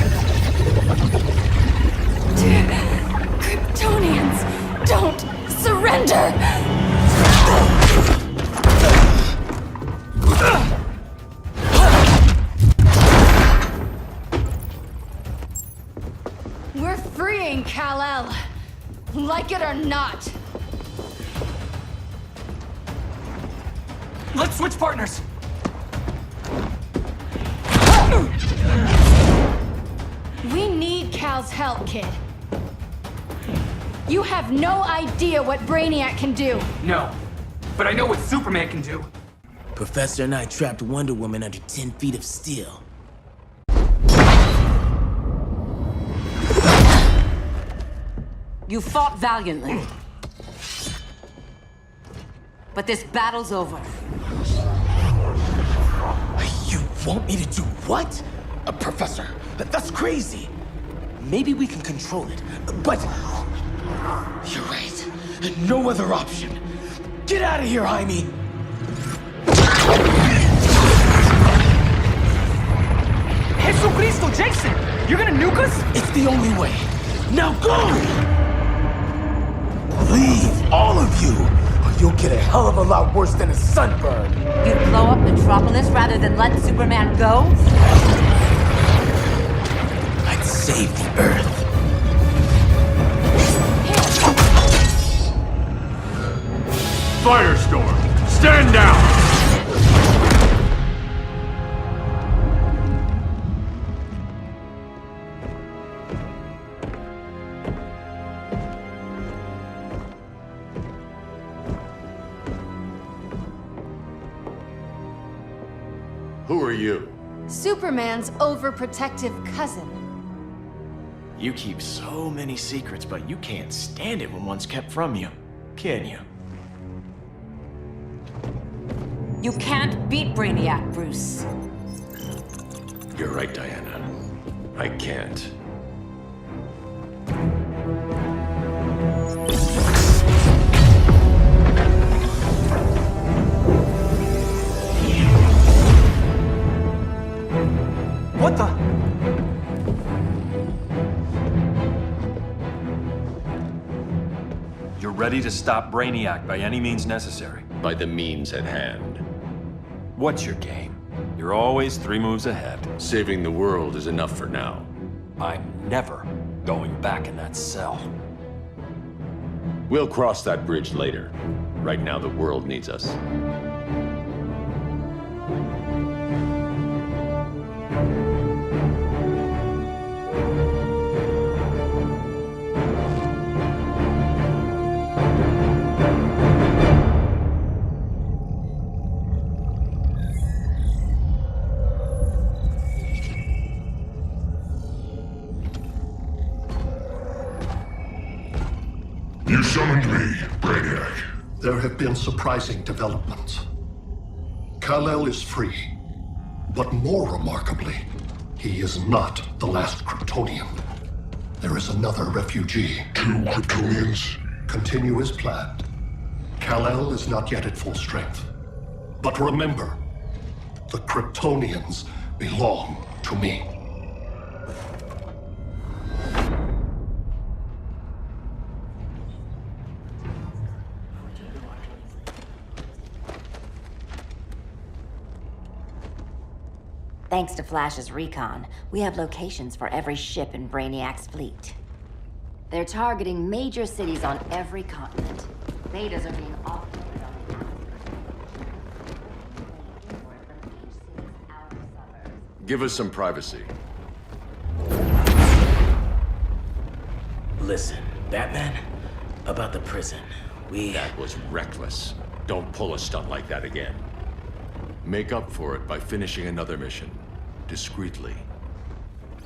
Kryptonians, don't surrender! We're freeing Kal-El, like it or not. Let's switch partners! We need Cal's help, kid. You have no idea what Brainiac can do. No, but I know what Superman can do. Professor and I trapped Wonder Woman under 10 feet of steel. You fought valiantly. But this battle's over. You want me to do what? Professor, that's crazy. Maybe we can control it, but... You're right. No other option. Get out of here, Jaime! Jesucristo, Jason! You're gonna nuke us? It's the only way. Now go! Leave, all of you, or you'll get a hell of a lot worse than a sunburn. You'd blow up Metropolis rather than let Superman go? I'd save the Earth. Firestorm, stand down! Who are you? Superman's overprotective cousin. You keep so many secrets, but you can't stand it when one's kept from you, can you? You can't beat Brainiac, Bruce. You're right, Diana. I can't. What the? You're ready to stop Brainiac by any means necessary. By the means at hand. What's your game? You're always 3 moves ahead. Saving the world is enough for now. I'm never going back in that cell. We'll cross that bridge later. Right now, the world needs us. been surprising developments. Kal-El is free, but more remarkably, he is not the last Kryptonian. There is another refugee. 2 Kryptonians? Continue as planned. Kal-El is not yet at full strength. But remember, the Kryptonians belong to me. Thanks to Flash's recon, we have locations for every ship in Brainiac's fleet. They're targeting major cities on every continent. Betas are being offloaded on the outskirts. Give us some privacy. Listen, Batman, about the prison, That was reckless. Don't pull a stunt like that again. Make up for it by finishing another mission. Discreetly.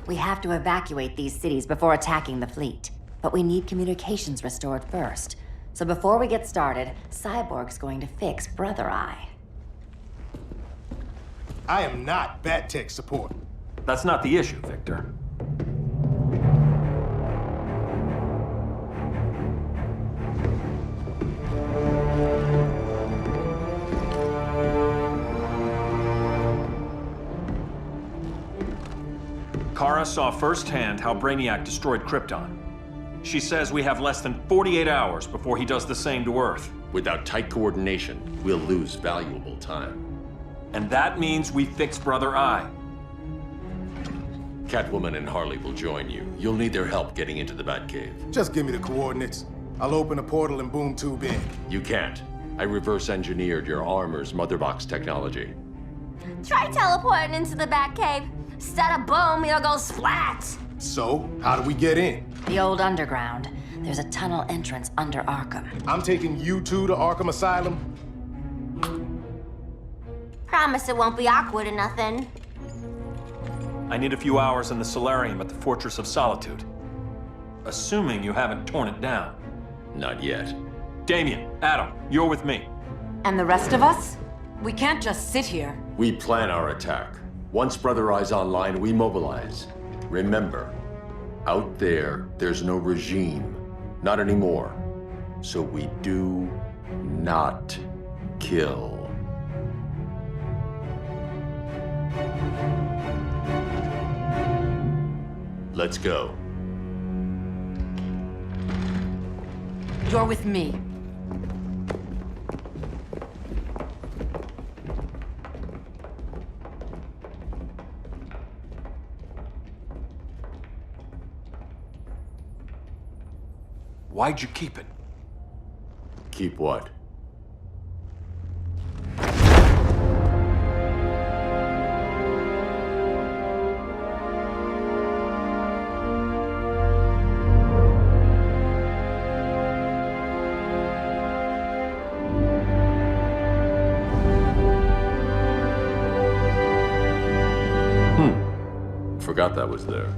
We have to evacuate these cities before attacking the fleet. But we need communications restored first. So before we get started, Cyborg's going to fix Brother Eye. I am not Bat Tech support. That's not the issue, Victor. Kara saw firsthand how Brainiac destroyed Krypton. She says we have less than 48 hours before he does the same to Earth. Without tight coordination, we'll lose valuable time. And that means we fix Brother Eye. Catwoman and Harley will join you. You'll need their help getting into the Batcave. Just give me the coordinates. I'll open a portal and boom tube in. You can't. I reverse engineered your armor's motherbox technology. Try teleporting into the Batcave. Instead of boom, you'll go splat. So, how do we get in? The old underground. There's a tunnel entrance under Arkham. I'm taking you two to Arkham Asylum. Promise it won't be awkward or nothing. I need a few hours in the solarium at the Fortress of Solitude. Assuming you haven't torn it down. Not yet. Damien, Adam, you're with me. And the rest of us? We can't just sit here. We plan our attack. Once Brother Eye's online, we mobilize. Remember, out there, there's no regime. Not anymore. So we do not kill. Let's go. You're with me. Why'd you keep it? Keep what? Forgot that was there.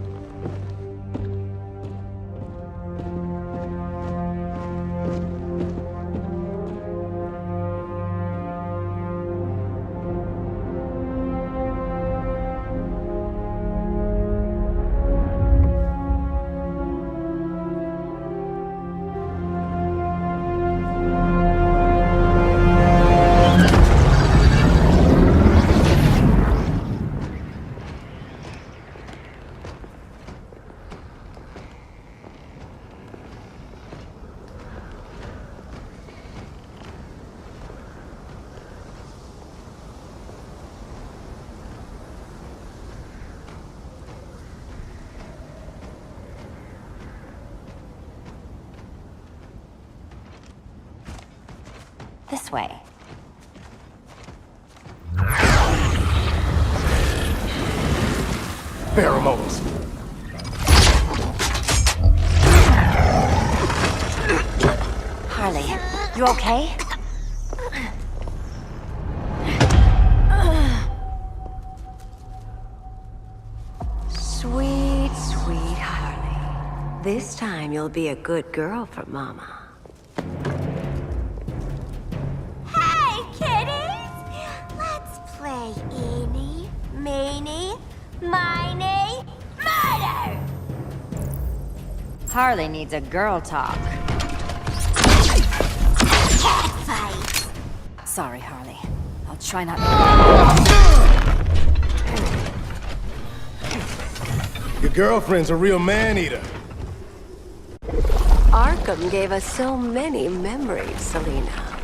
This way. Pheromones. Harley, you okay? Sweet, sweet Harley. This time you'll be a good girl for Mama. Harley needs a girl talk. Fight. Sorry, Harley. I'll try not Your girlfriend's a real man-eater. Arkham gave us so many memories, Selina.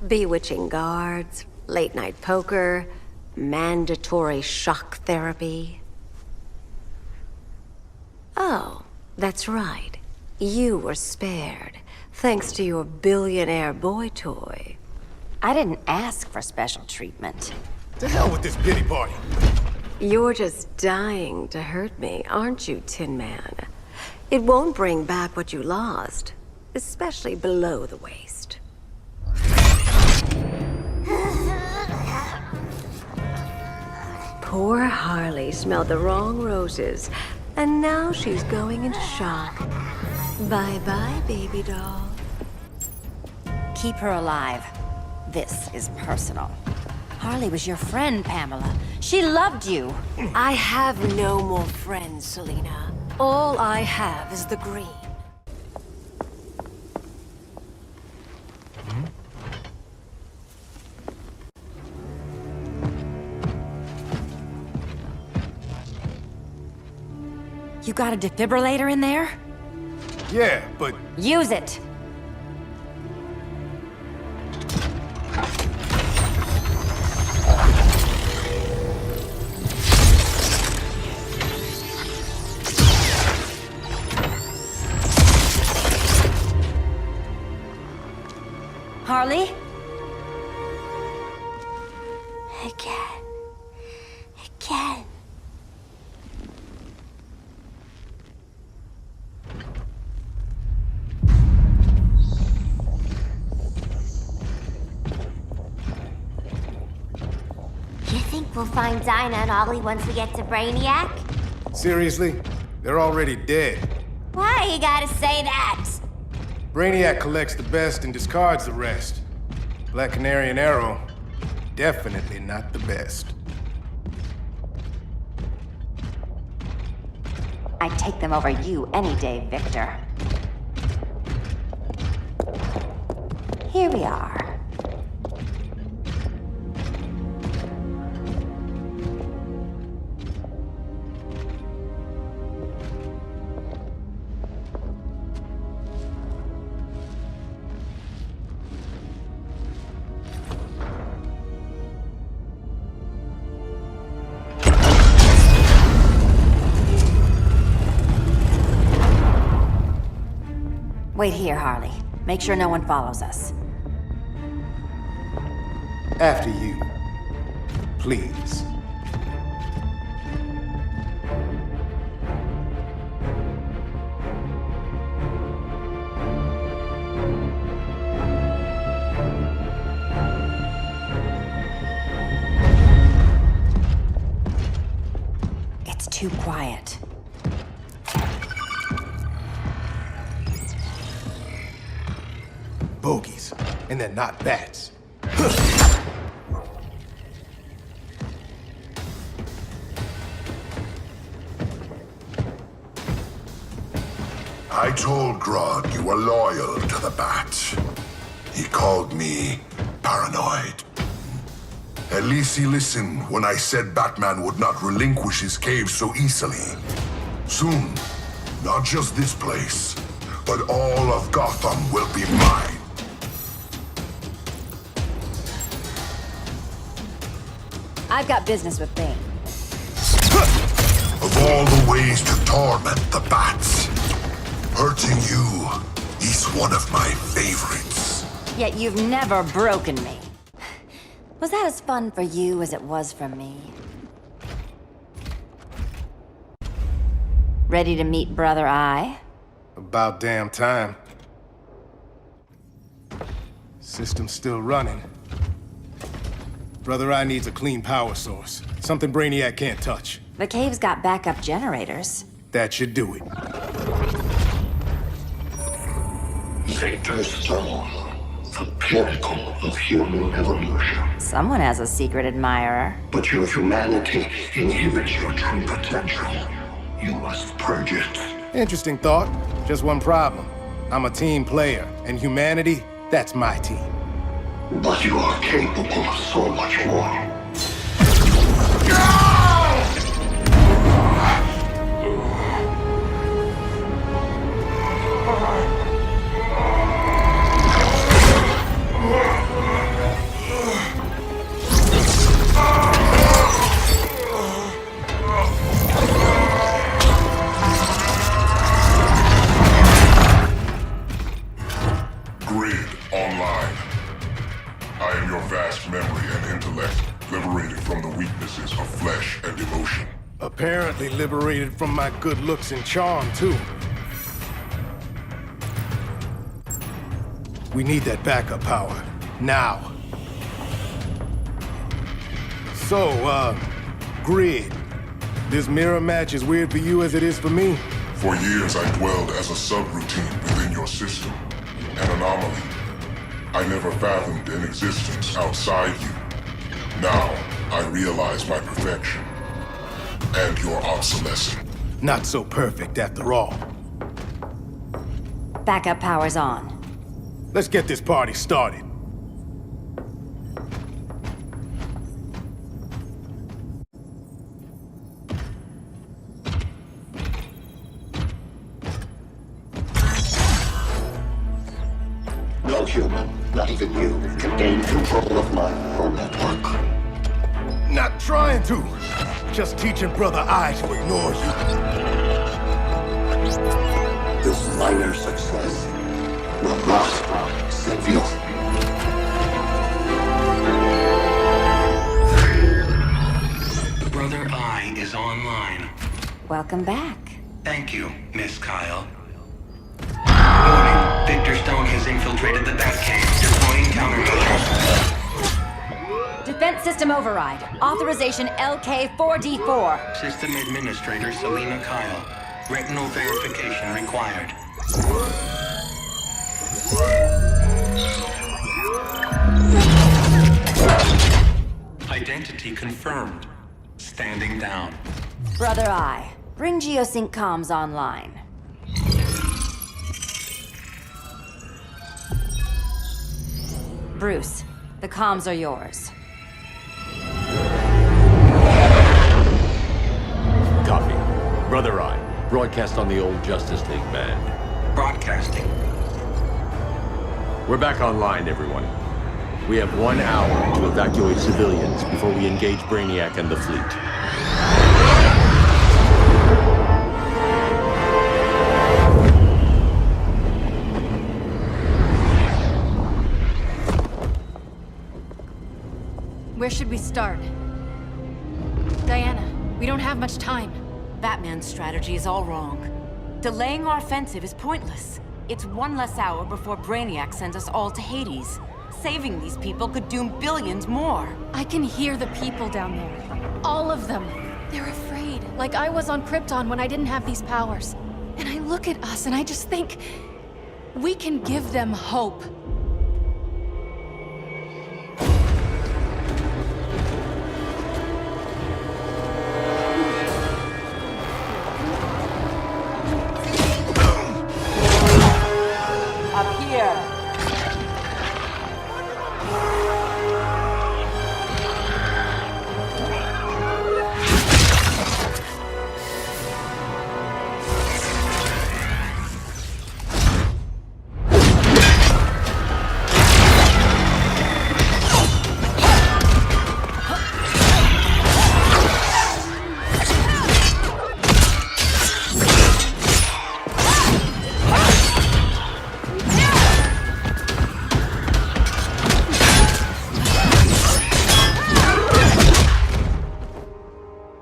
Bewitching guards, late-night poker, mandatory shock therapy. Oh, that's right. You were spared, thanks to your billionaire boy toy. I didn't ask for special treatment. To hell with this pity party. You're just dying to hurt me, aren't you, Tin Man? It won't bring back what you lost, especially below the waist. Poor Harley smelled the wrong roses, and now she's going into shock. Bye-bye, baby doll. Keep her alive. This is personal. Harley was your friend, Pamela. She loved you. I have no more friends, Selina. All I have is the green. You got a defibrillator in there? Yeah, but... Use it! Harley? Again. You think we'll find Dinah and Ollie once we get to Brainiac? Seriously? They're already dead. Why you gotta say that? Brainiac collects the best and discards the rest. Black Canary and Arrow, definitely not the best. I'd take them over you any day, Victor. Here we are. Wait here, Harley. Make sure no one follows us. After you. Please. It's too quiet. Bogies. And they're not bats. I told Grodd you were loyal to the Bat. He called me paranoid. At least he listened when I said Batman would not relinquish his cave so easily. Soon, not just this place, but all of Gotham will be mine. I've got business with Bane. Of all the ways to torment the Bats, hurting you is one of my favorites. Yet you've never broken me. Was that as fun for you as it was for me? Ready to meet Brother Eye? About damn time. System's still running. Brother Eye needs a clean power source. Something Brainiac can't touch. The cave's got backup generators. That should do it. Victor's Stone, the pinnacle of human evolution. Someone has a secret admirer. But your humanity inhibits your true potential. You must purge it Interesting thought. Just one problem. I'm a team player, and humanity, that's my team. But you are capable of so much more. Grid online. I am your vast memory and intellect, liberated from the weaknesses of flesh and emotion. Apparently liberated from my good looks and charm, too. We need that backup power. Now. So, Grid. This mirror match is weird for you as it is for me? For years I dwelled as a subroutine within your system. An anomaly. I never fathomed an existence outside you. Now, I realize my perfection. And your obsolescence. Not so perfect after all. Backup power's on. Let's get this party started. No human, not even you, can gain control of my neural network. Not trying to. Just teaching Brother Eye to ignore you. This minor success will not save you. Brother Eye is online. Welcome back. Thank you, Miss Kyle. Warning, Victor Stone has infiltrated the Batcave, deploying countermeasures. Defense system override. Authorization LK4D4. System Administrator Selena Kyle. Retinal verification required. Identity confirmed. Standing down. Brother Eye, bring Geosync comms online. Bruce, the comms are yours. Copy. Brother Eye, broadcast on the old Justice League band. Broadcasting. We're back online, everyone. We have 1 hour to evacuate civilians before we engage Brainiac and the fleet. Where should we start? Diana, we don't have much time. Batman's strategy is all wrong. Delaying our offensive is pointless. It's one less hour before Brainiac sends us all to Hades. Saving these people could doom billions more. I can hear the people down there. All of them. They're afraid, like I was on Krypton when I didn't have these powers. And I look at us and I just think, we can give them hope. Up here.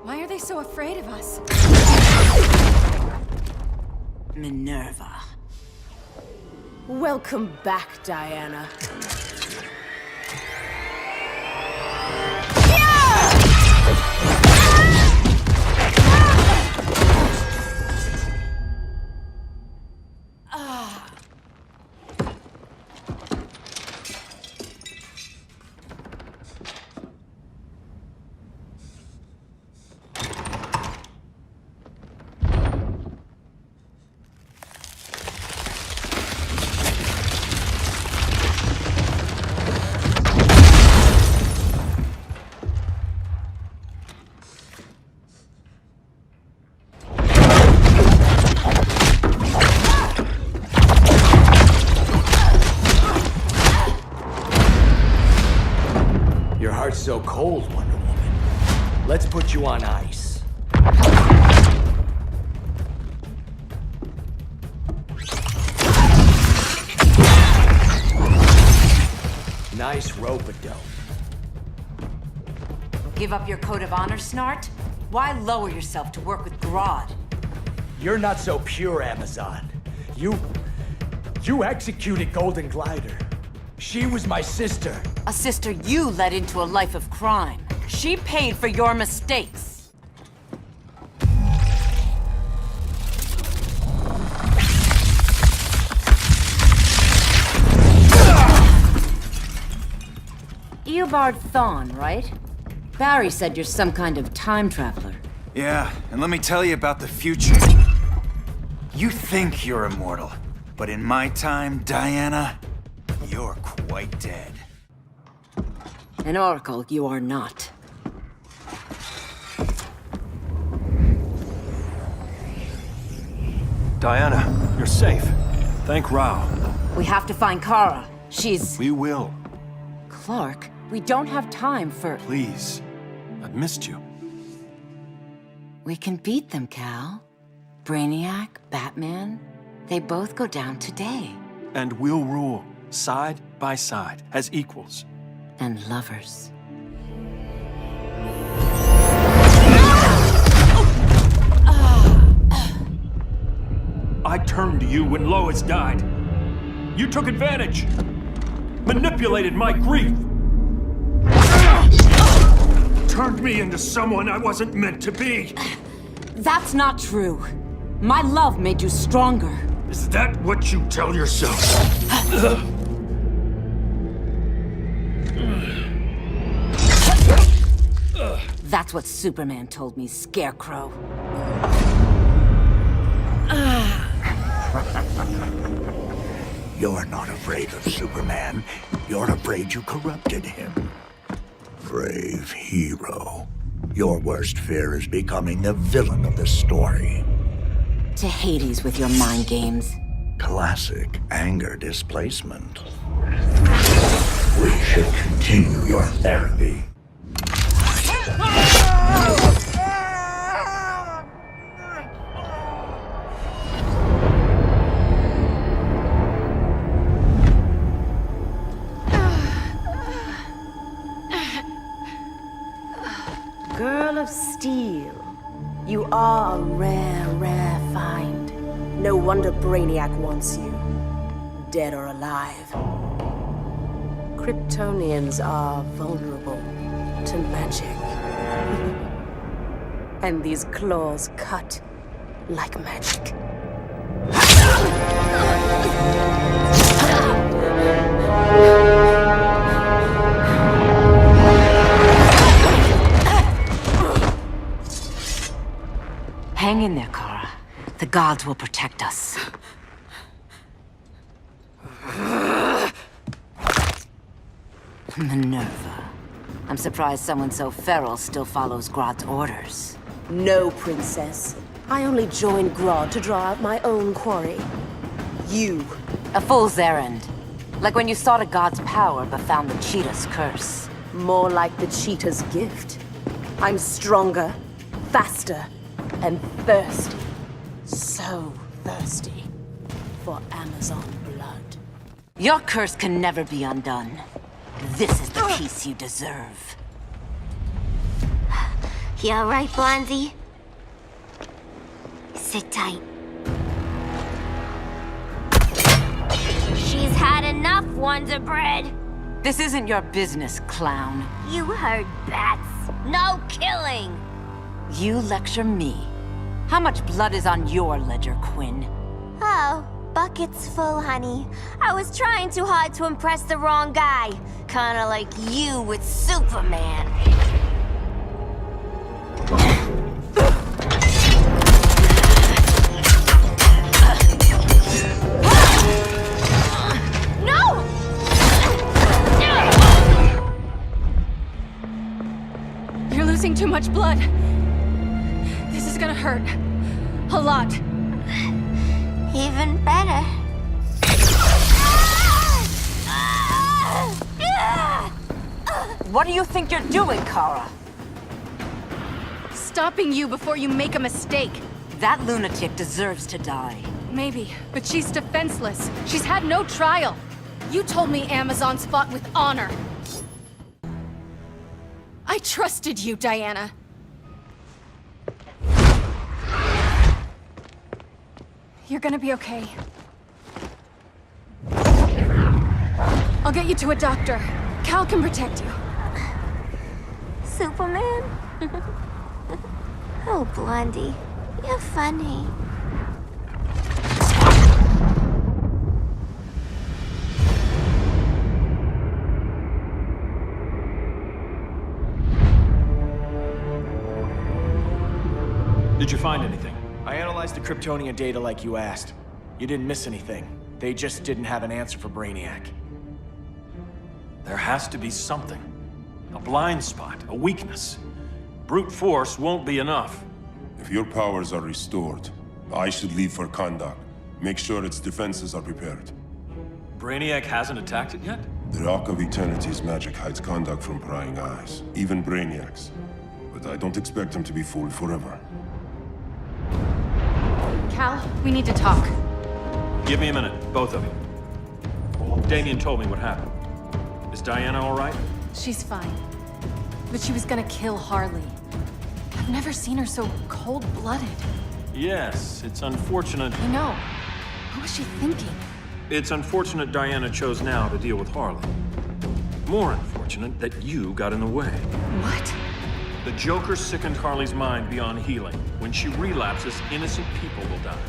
Why are they so afraid of us? Minerva. Welcome back, Diana. Your heart's so cold, Wonder Woman. Let's put you on ice. Nice rope-a-dope. Give up your code of honor, Snart? Why lower yourself to work with Grodd? You're not so pure, Amazon. You executed Golden Glider. She was my sister. A sister you led into a life of crime. She paid for your mistakes. Eobard Thawne, right? Barry said you're some kind of time traveler. Yeah, and let me tell you about the future. You think you're immortal, but in my time, Diana, you're quite dead. An oracle, you are not. Diana, you're safe. Thank Rao. We have to find Kara. She's... We will. Clark, we don't have time for... Please. I've missed you. We can beat them, Cal. Brainiac, Batman, they both go down today. And we'll rule, side by side, as equals. And lovers. I turned to you when Lois died. You took advantage. Manipulated my grief. Turned me into someone I wasn't meant to be. That's not true. My love made you stronger. Is that what you tell yourself? That's what Superman told me, Scarecrow. You're not afraid of Superman. You're afraid you corrupted him. Brave hero. Your worst fear is becoming the villain of the story. To Hades with your mind games. Classic anger displacement. We should continue your therapy. Girl of Steel, you are a rare, rare find. No wonder Brainiac wants you, dead or alive. Kryptonians are vulnerable to magic. And these claws cut like magic. Hang in there, Kara. The gods will protect us. Minerva. I'm surprised someone so feral still follows Grodd's orders. No, princess. I only joined Grodd to draw out my own quarry. You. A fool's errand. Like when you sought a god's power but found the cheetah's curse. More like the cheetah's gift. I'm stronger, faster, and thirsty. So thirsty for Amazon blood. Your curse can never be undone. This is the peace you deserve. You alright, Blondie? Sit tight. She's had enough, Wonder Bread. This isn't your business, clown. You heard bats. No killing. You lecture me. How much blood is on your ledger, Quinn? Oh, buckets full, honey. I was trying too hard to impress the wrong guy. Kinda like you with Superman. No! You're losing too much blood. This is gonna hurt. A lot. Even better. What do you think you're doing, Kara? Stopping you before you make a mistake. That lunatic deserves to die. Maybe, but she's defenseless. She's had no trial. You told me Amazons fought with honor. I trusted you, Diana. You're gonna be okay. I'll get you to a doctor. Cal can protect you. Superman? Oh, Blondie, you're funny. Did you find anything? I analyzed the Kryptonian data like you asked. You didn't miss anything. They just didn't have an answer for Brainiac. There has to be something. A blind spot, a weakness. Brute force won't be enough. If your powers are restored, I should leave for Kahndaq. Make sure its defenses are prepared. Brainiac hasn't attacked it yet? The Rock of Eternity's magic hides Kahndaq from prying eyes, even Brainiac's. But I don't expect him to be fooled forever. Cal, we need to talk. Give me a minute, both of you. Damien told me what happened. Is Diana all right? She's fine. But she was gonna kill Harley. I've never seen her so cold-blooded. Yes, it's unfortunate. I know. What was she thinking? It's unfortunate Diana chose now to deal with Harley. More unfortunate that you got in the way. What? The Joker sickened Harley's mind beyond healing. When she relapses, innocent people will die.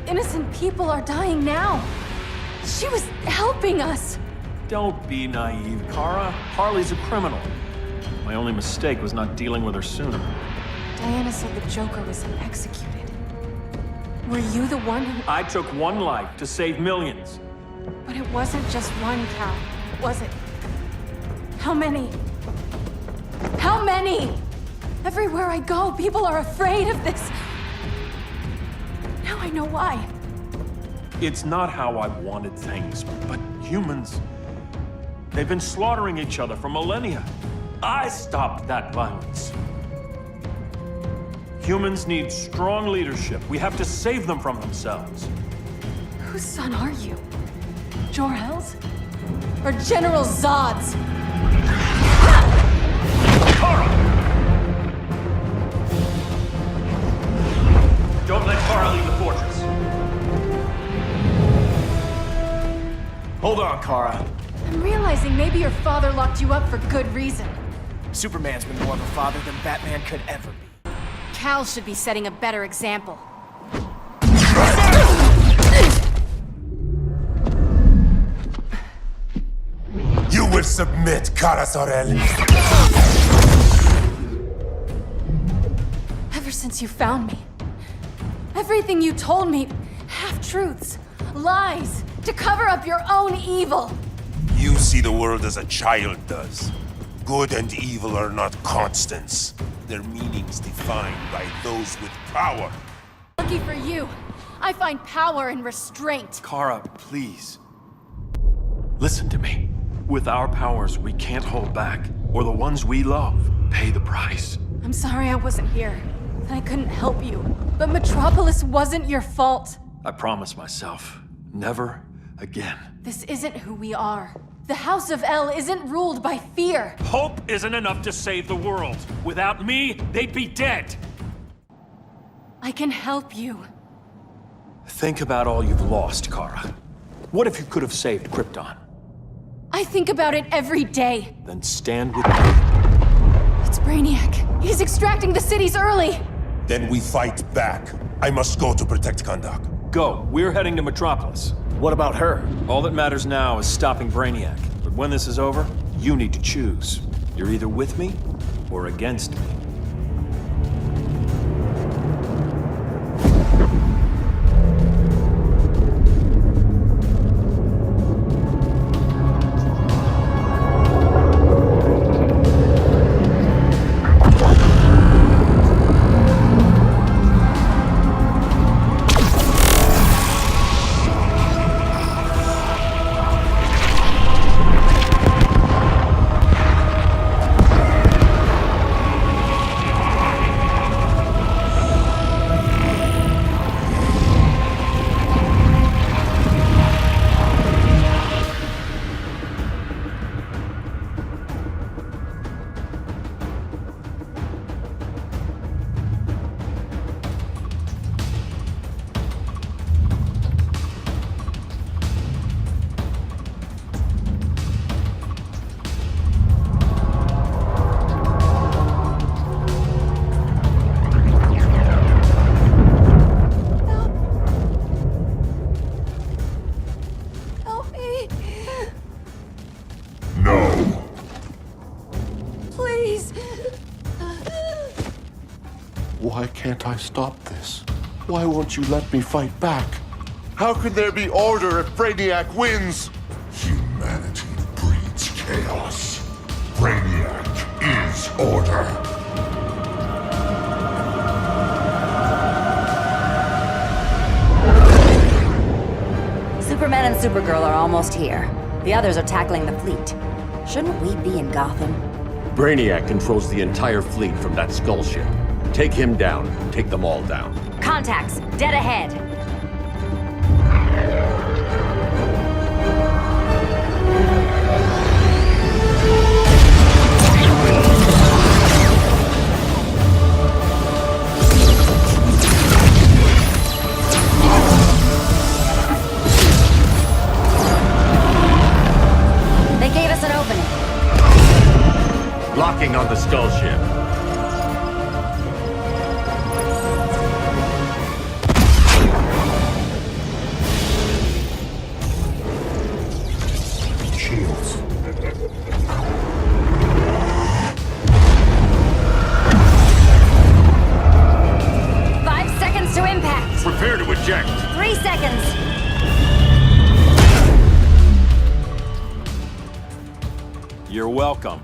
Innocent people are dying now. She was helping us. Don't be naive, Kara. Harley's a criminal. My only mistake was not dealing with her sooner. Diana said the Joker was executed. Were you the one who... I took one life to save millions. But it wasn't just one, Cal, was it? How many? How many? Everywhere I go, people are afraid of this. Now I know why. It's not how I wanted things, but humans... They've been slaughtering each other for millennia. I stopped that violence. Humans need strong leadership. We have to save them from themselves. Whose son are you? Jor-El's? Or General Zod's? Kara! Don't let Kara leave the fortress. Hold on, Kara. I'm realizing maybe your father locked you up for good reason. Superman's been more of a father than Batman could ever be. Cal should be setting a better example. You will submit, Kara Zor-El. Ever since you found me, everything you told me, half-truths, lies, to cover up your own evil. You see the world as a child does. Good and evil are not constants. Their meanings defined by those with power. Lucky for you, I find power in restraint. Kara, please. Listen to me. With our powers, we can't hold back, or the ones we love pay the price. I'm sorry I wasn't here, that I couldn't help you. But Metropolis wasn't your fault. I promise myself, never again. This isn't who we are. The House of El isn't ruled by fear. Hope isn't enough to save the world. Without me, they'd be dead. I can help you. Think about all you've lost, Kara. What if you could have saved Krypton? I think about it every day. Then stand with me. It's Brainiac. He's extracting the cities early. Then we fight back. I must go to protect Kahndaq. Go. We're heading to Metropolis. What about her? All that matters now is stopping Brainiac. But when this is over, you need to choose. You're either with me or against me. Why can't I stop this? Why won't you let me fight back? How can there be order if Brainiac wins? Humanity breeds chaos. Brainiac is order. Superman and Supergirl are almost here. The others are tackling the fleet. Shouldn't we be in Gotham? Brainiac controls the entire fleet from that skull ship. Take him down. Take them all down. Contacts, dead ahead. They gave us an opening. Locking on the skull ship. Shields. Five seconds to impact. Prepare to eject. 3 seconds. You're welcome.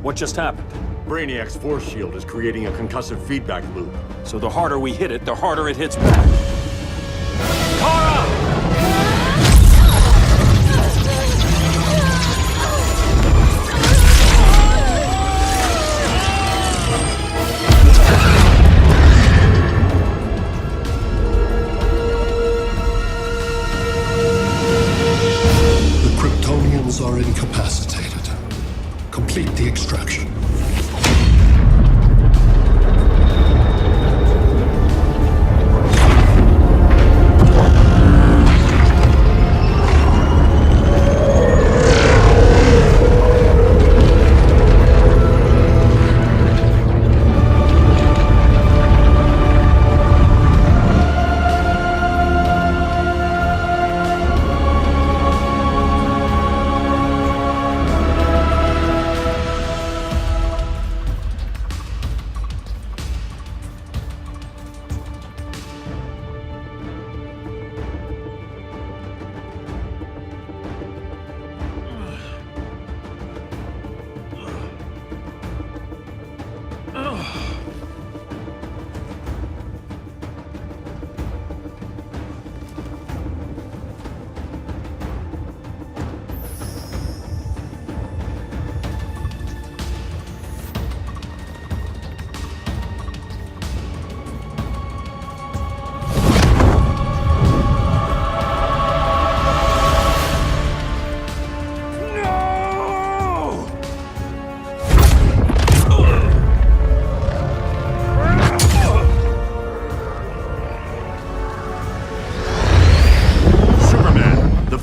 What just happened? Brainiac's force shield is creating a concussive feedback loop. So the harder we hit it, the harder it hits back. Kara! The Kryptonians are incapacitated. Complete the extraction.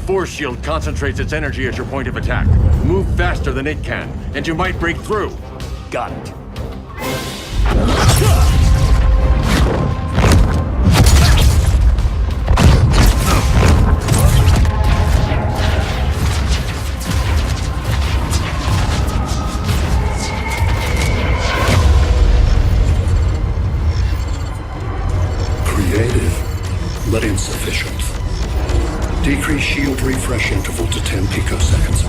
Force shield concentrates its energy at your point of attack. Move faster than it can, and you might break through. Got it. Creative, but insufficient. Decrease shield refresh interval to 10 picoseconds.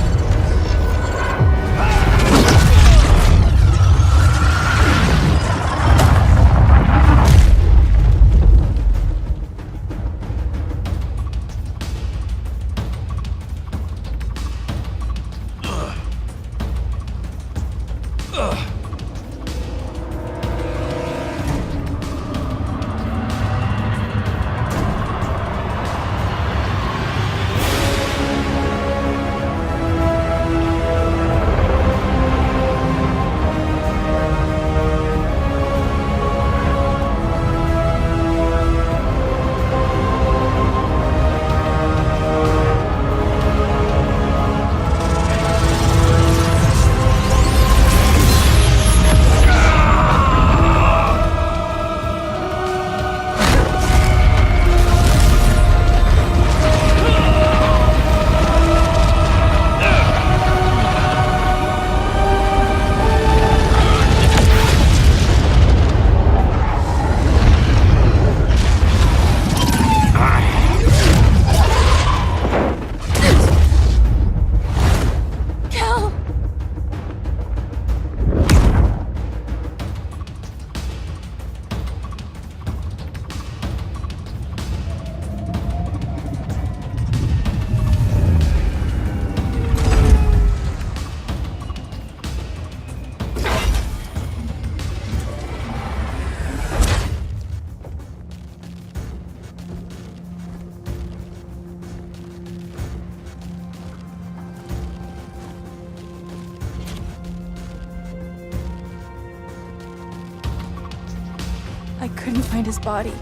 couldn't find his body.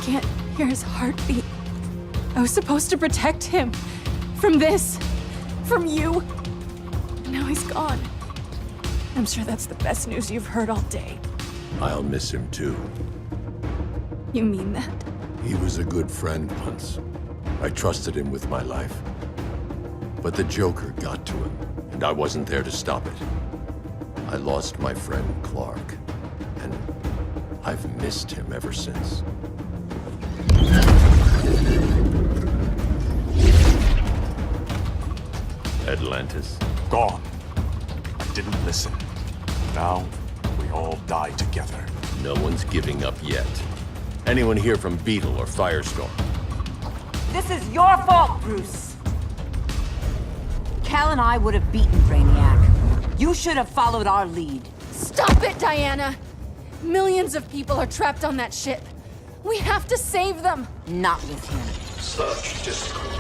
Can't hear his heartbeat. I was supposed to protect him. From this. From you. Now he's gone. I'm sure that's the best news you've heard all day. I'll miss him too. You mean that? He was a good friend once. I trusted him with my life. But the Joker got to him, and I wasn't there to stop it. I lost my friend Clark, and I've missed him ever since. Atlantis. Gone. I didn't listen. Now, we all die together. No one's giving up yet. Anyone here from Beetle or Firestorm? This is your fault, Bruce. Cal and I would have beaten Brainiac. You should have followed our lead. Stop it, Diana! Millions of people are trapped on that ship. We have to save them! Not with him. Such discord.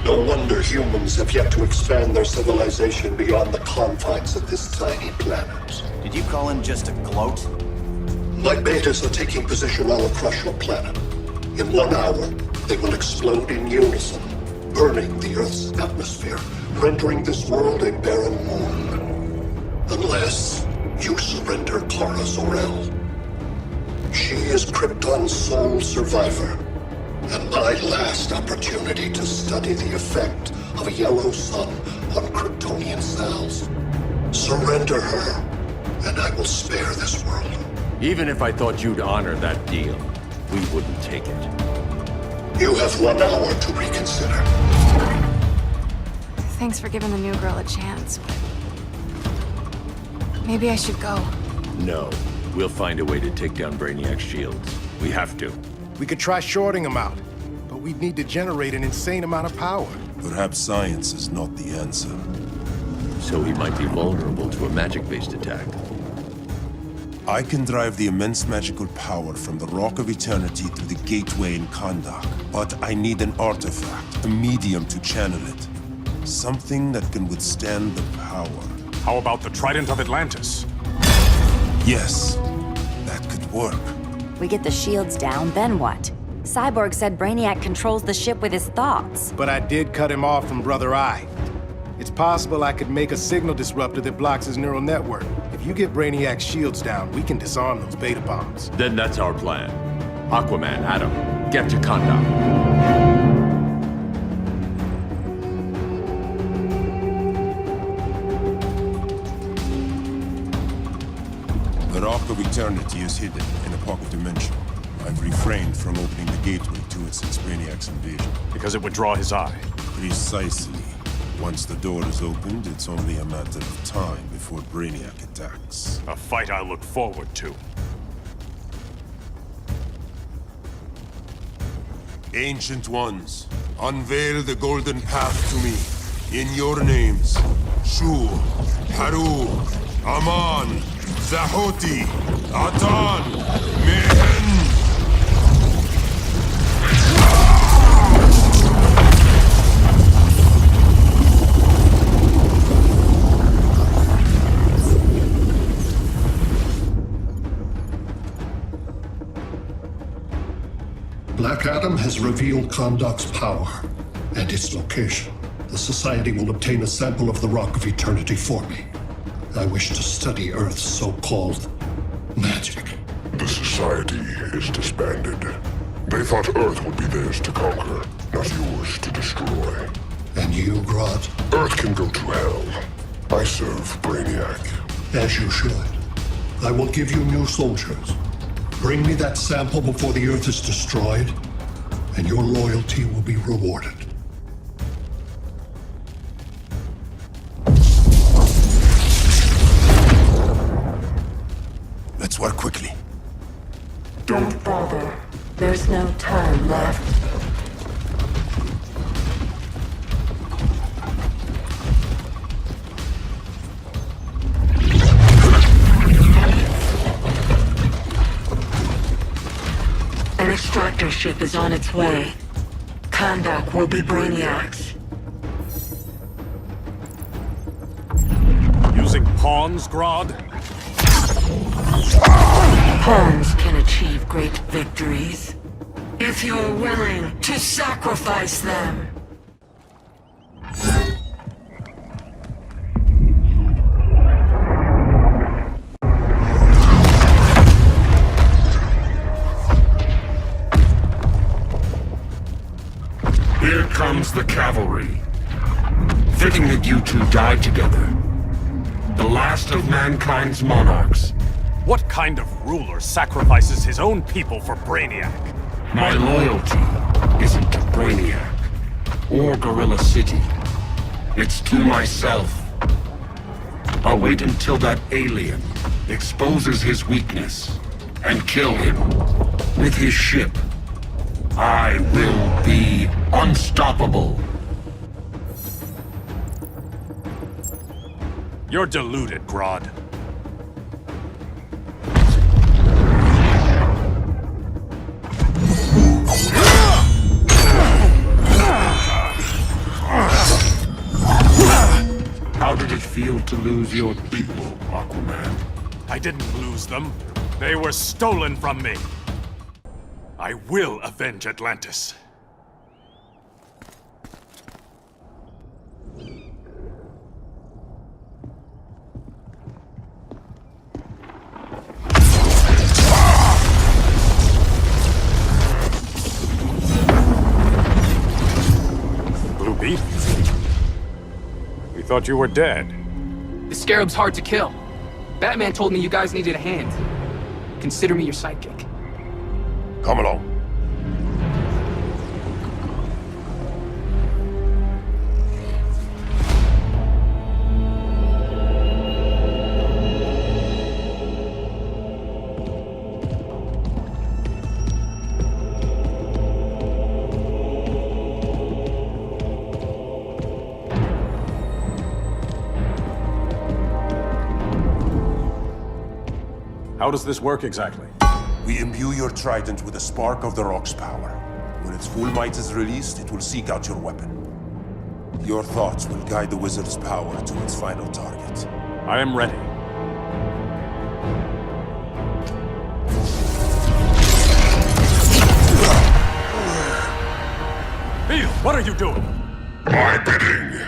No wonder humans have yet to expand their civilization beyond the confines of this tiny planet. Did you call him just a gloat? My betas are taking position all across your planet. In 1 hour, they will explode in unison, burning the Earth's atmosphere, rendering this world a barren moon. Unless you surrender Clara Zor-El. She is Krypton's sole survivor, and my last opportunity to study the effect of a yellow sun on Kryptonian cells. Surrender her, and I will spare this world. Even if I thought you'd honor that deal, we wouldn't take it. You have 1 hour to reconsider. Thanks for giving the new girl a chance, but... maybe I should go. No. We'll find a way to take down Brainiac's shields. We have to. We could try shorting him out, but we'd need to generate an insane amount of power. Perhaps science is not the answer. So he might be vulnerable to a magic-based attack. I can drive the immense magical power from the Rock of Eternity through the gateway in Kahndaq, but I need an artifact, a medium to channel it. Something that can withstand the power. How about the Trident of Atlantis? Yes, that could work. We get the shields down, then what? Cyborg said Brainiac controls the ship with his thoughts. But I did cut him off from Brother Eye. It's possible I could make a signal disruptor that blocks his neural network. If you get Brainiac's shields down, we can disarm those beta bombs. Then that's our plan. Aquaman, Adam, get to Kahndaq. The Rock of Eternity is hidden in a pocket dimension. I've refrained from opening the gateway to it since Brainiac's invasion. Because it would draw his eye. Precisely. Once the door is opened, it's only a matter of time before Brainiac attacks. A fight I look forward to. Ancient Ones, unveil the golden path to me. In your names, Shur, Haru, Aman, Zahoti, Atan, Mehen! Black Adam has revealed Kahndaq's power and its location. The Society will obtain a sample of the Rock of Eternity for me. I wish to study Earth's so-called magic. The Society is disbanded. They thought Earth would be theirs to conquer, not yours to destroy. And you, Grodd? Earth can go to hell. I serve Brainiac. As you should. I will give you new soldiers. Bring me that sample before the Earth is destroyed, and your loyalty will be rewarded. Let's work quickly. Don't bother. There's no time left. An extractor ship is on its way. Kahndaq will be Brainiac's. Using pawns, Grodd? Pawns can achieve great victories if you're willing to sacrifice them. Here comes the cavalry. Fitting that you two died together. The last of mankind's monarchs. What kind of ruler sacrifices his own people for Brainiac? My loyalty isn't to Brainiac or Gorilla City. It's to myself. I'll wait until that alien exposes his weakness and kill him with his ship. I will be unstoppable. You're deluded, Grodd. How did it feel to lose your people, Aquaman? I didn't lose them. They were stolen from me. I will avenge Atlantis. Blue Beetle? We thought you were dead. The Scarab's hard to kill. Batman told me you guys needed a hand. Consider me your sidekick. Come along. How does this work exactly? We imbue your trident with a spark of the rock's power. When its full might is released, it will seek out your weapon. Your thoughts will guide the wizard's power to its final target. I am ready. Beetle, what are you doing? My bidding.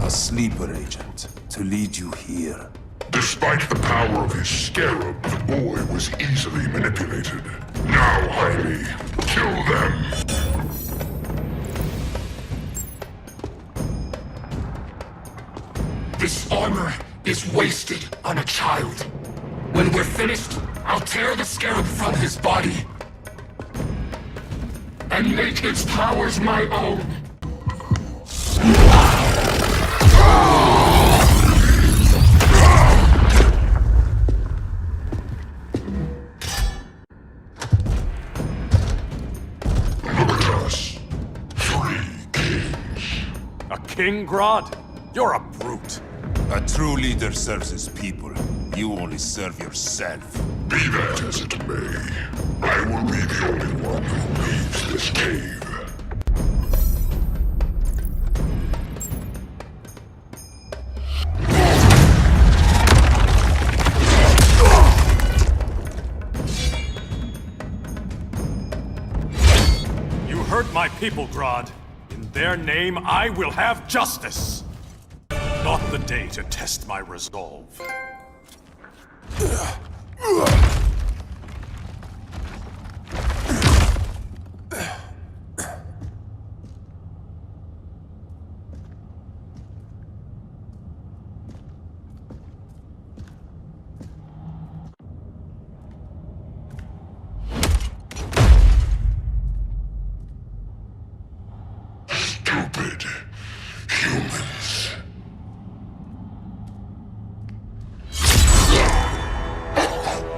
A sleeper agent to lead you here. Despite the power of his scarab, the boy was easily manipulated. Now, Jaime, kill them! This armor is wasted on a child. When we're finished, I'll tear the scarab from his body and make its powers my own. King Grodd? You're a brute. A true leader serves his people. You only serve yourself. Be that as it may, I will be the only one who leaves this cave. You hurt my people, Grodd. In their name, I will have justice. Not the day to test my resolve. Stupid humans.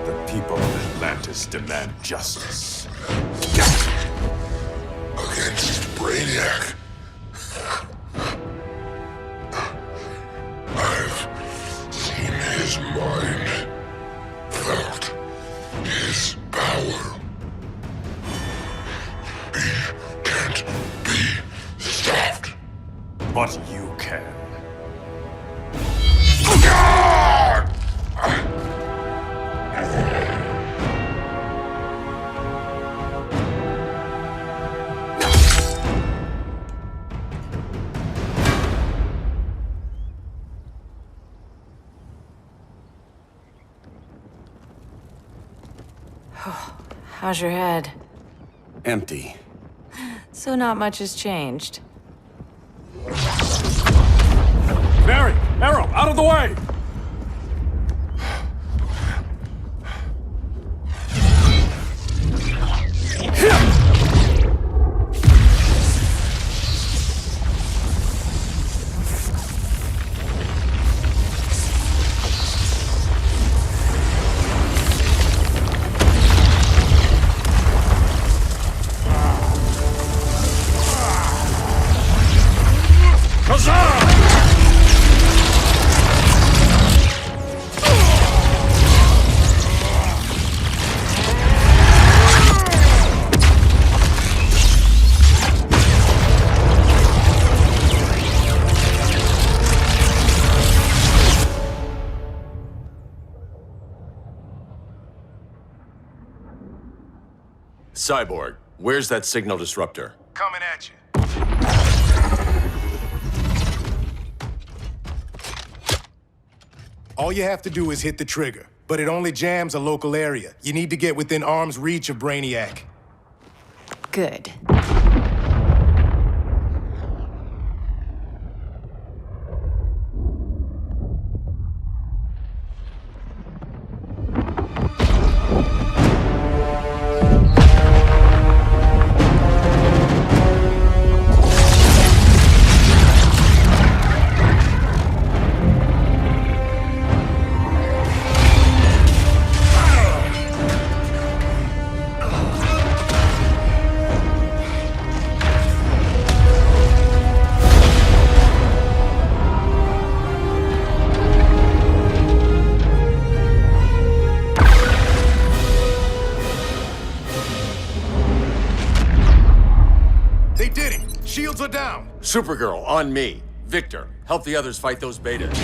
The people of Atlantis demand justice. Against Brainiac. I've seen his mind, felt his power. He can't be stopped. But you can. How's your head? Empty. So not much has changed. Barry! Arrow! Out of the way! Cyborg, where's that signal disruptor? Coming at you. All you have to do is hit the trigger, but it only jams a local area. You need to get within arm's reach of Brainiac. Good. They did it! Shields are down! Supergirl, on me. Victor, help the others fight those betas.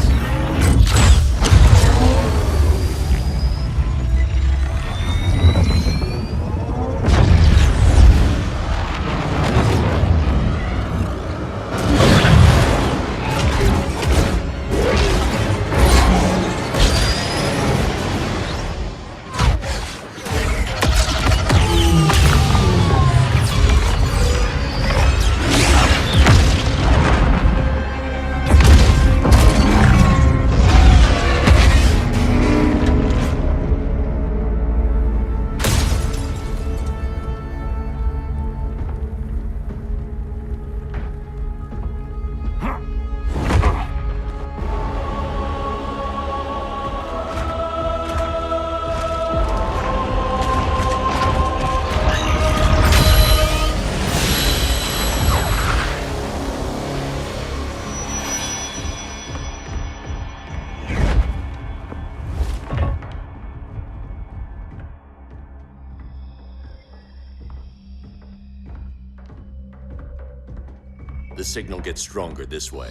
The signal gets stronger this way.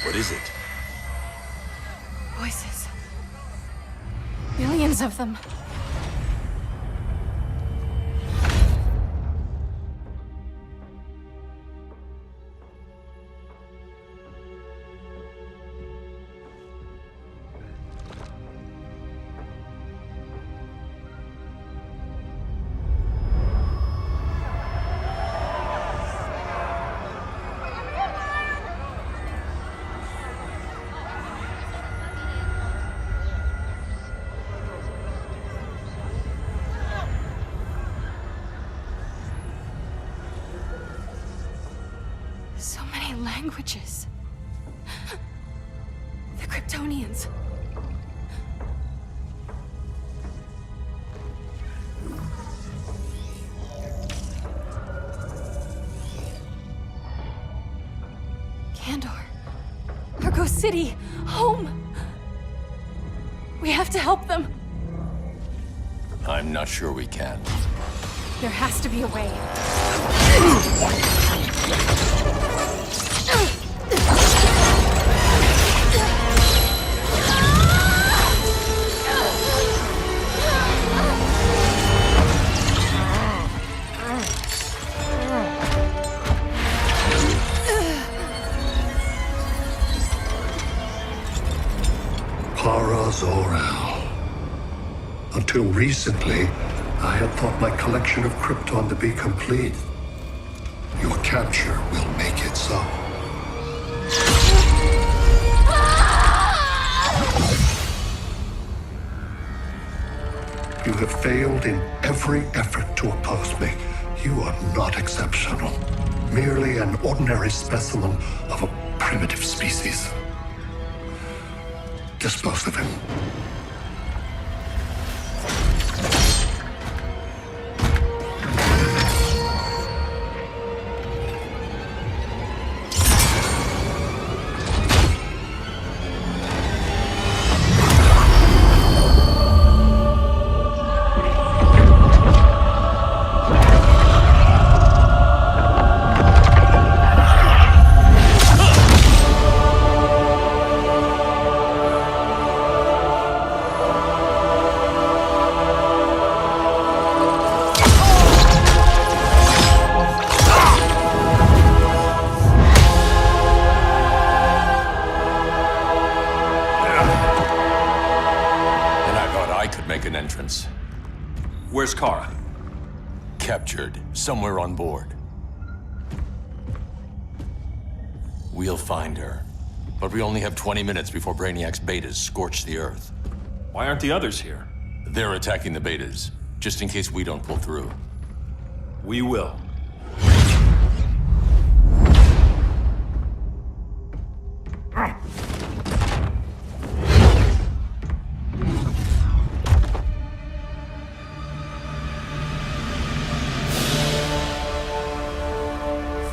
What is it? Voices. Millions of them. So many languages. The Kryptonians. Kandor. Argo City. Home. We have to help them. I'm not sure we can. There has to be a way. Para Zor-El. Until recently, I had thought my collection of Krypton to be complete. Your capture will make it so. You have failed in every effort to oppose me. You are not exceptional. Merely an ordinary specimen of a primitive species. Dispose of him. Where's Kara? Captured, somewhere on board. We'll find her. But we only have 20 minutes before Brainiac's betas scorch the Earth. Why aren't the others here? They're attacking the betas, just in case we don't pull through. We will.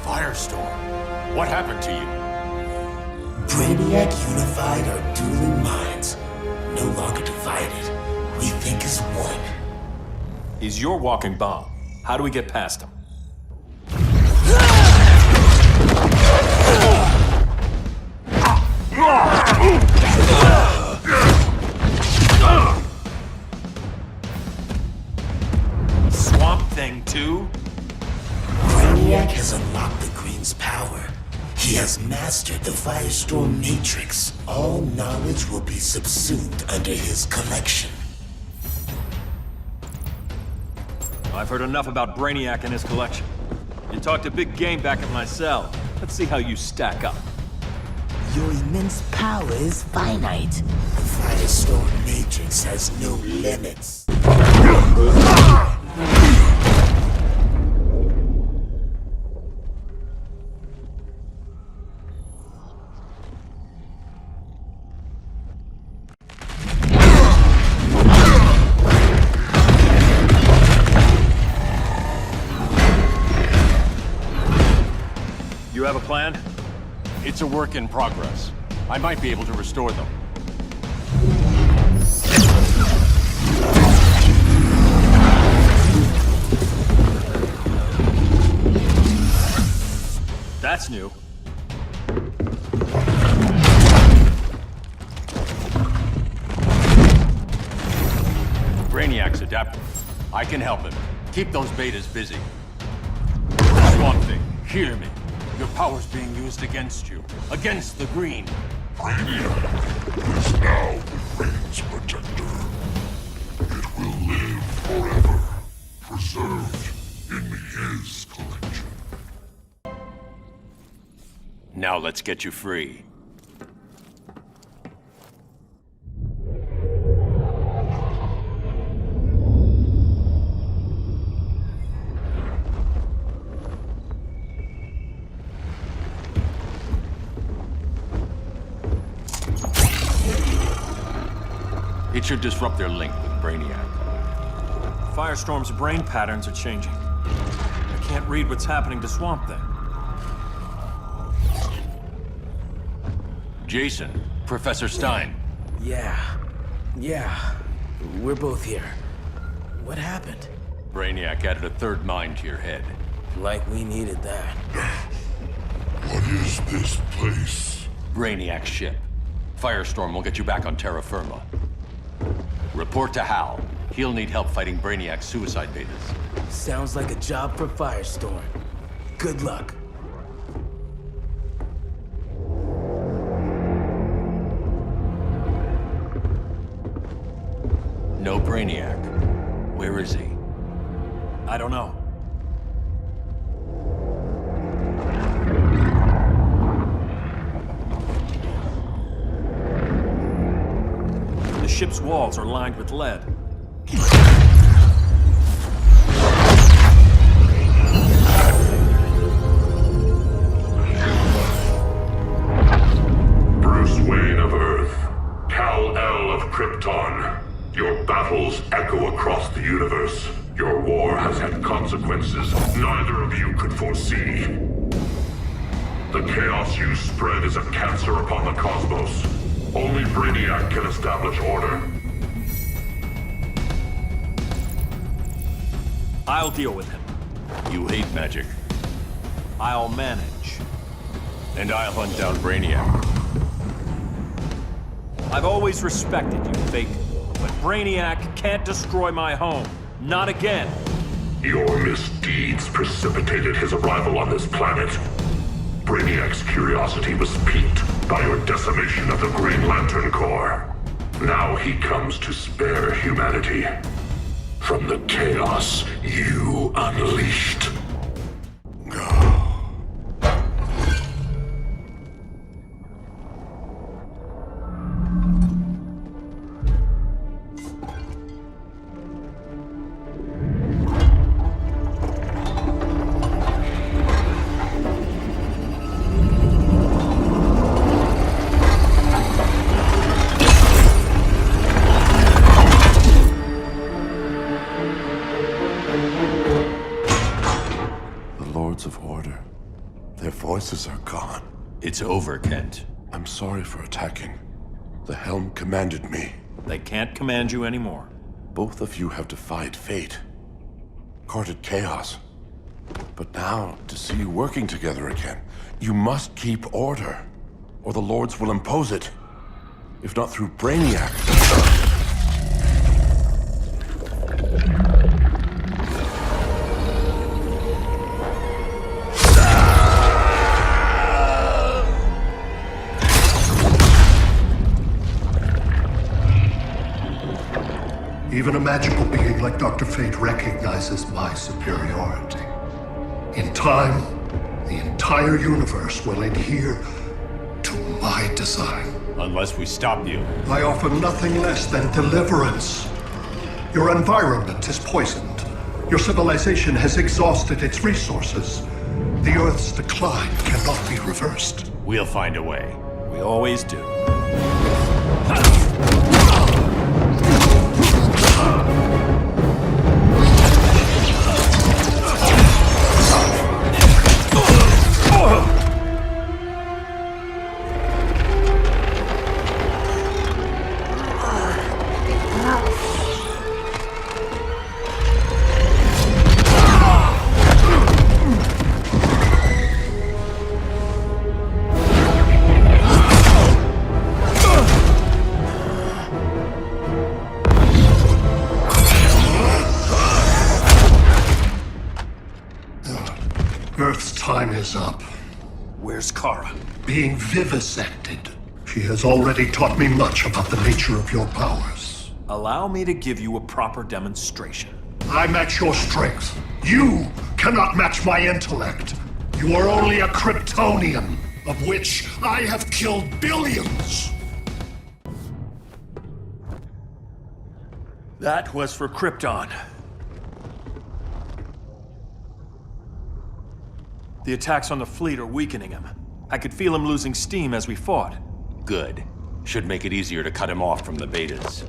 Firestorm, what happened to you? Brainiac unified our dueling minds. No longer divided. We think as one. He's your walking bomb. How do we get past him? Swamp Thing 2? Brainiac has unlocked the Green's power. He has mastered the Firestorm Matrix. All knowledge will be subsumed under his collection. I've heard enough about Brainiac and his collection. You talked a big game back at my cell. Let's see how you stack up. Your immense power is finite. The Firestorm Matrix has no limits. You have a plan? It's a work in progress. I might be able to restore them. That's new. Brainiac's adapted. I can help him. Keep those betas busy. Swamp Thing, hear me. Your power's being used against you. Against the Green. Brainiac is now the Green's protector. It will live forever, preserved in his collection. Now let's get you free. It should disrupt their link with Brainiac. Firestorm's brain patterns are changing. I can't read what's happening to Swamp Thing. Jason, Professor Stein. Yeah. We're both here. What happened? Brainiac added a third mind to your head. Like we needed that. What is this place? Brainiac's ship. Firestorm will get you back on terra firma. Report to Hal. He'll need help fighting Brainiac's suicide betas. Sounds like a job for Firestorm. Good luck. No Brainiac. Where is he? I don't know. The ship's walls are lined with lead. Bruce Wayne of Earth, Kal-El of Krypton. Your battles echo across the universe. Your war has had consequences neither of you could foresee. The chaos you spread is a cancer upon the cosmos. Only Brainiac can establish order. I'll deal with him. You hate magic. I'll manage. And I'll hunt down Brainiac. I've always respected you, Fate. But Brainiac can't destroy my home. Not again. Your misdeeds precipitated his arrival on this planet. Brainiac's curiosity was piqued by your decimation of the Green Lantern Corps. Now he comes to spare humanity from the chaos you unleashed. Voices are gone. It's over, Kent. I'm sorry for attacking. The Helm commanded me. They can't command you anymore. Both of you have defied fate, courted chaos. But now, to see you working together again, you must keep order, or the Lords will impose it. If not through Brainiac. Even a magical being like Dr. Fate recognizes my superiority. In time, the entire universe will adhere to my design. Unless we stop you. I offer nothing less than deliverance. Your environment is poisoned. Your civilization has exhausted its resources. The Earth's decline cannot be reversed. We'll find a way. We always do. Earth's time is up. Where's Kara? Being vivisected. She has already taught me much about the nature of your powers. Allow me to give you a proper demonstration. I match your strength. You cannot match my intellect. You are only a Kryptonian, of which I have killed billions. That was for Krypton. The attacks on the fleet are weakening him. I could feel him losing steam as we fought. Good. Should make it easier to cut him off from the betas.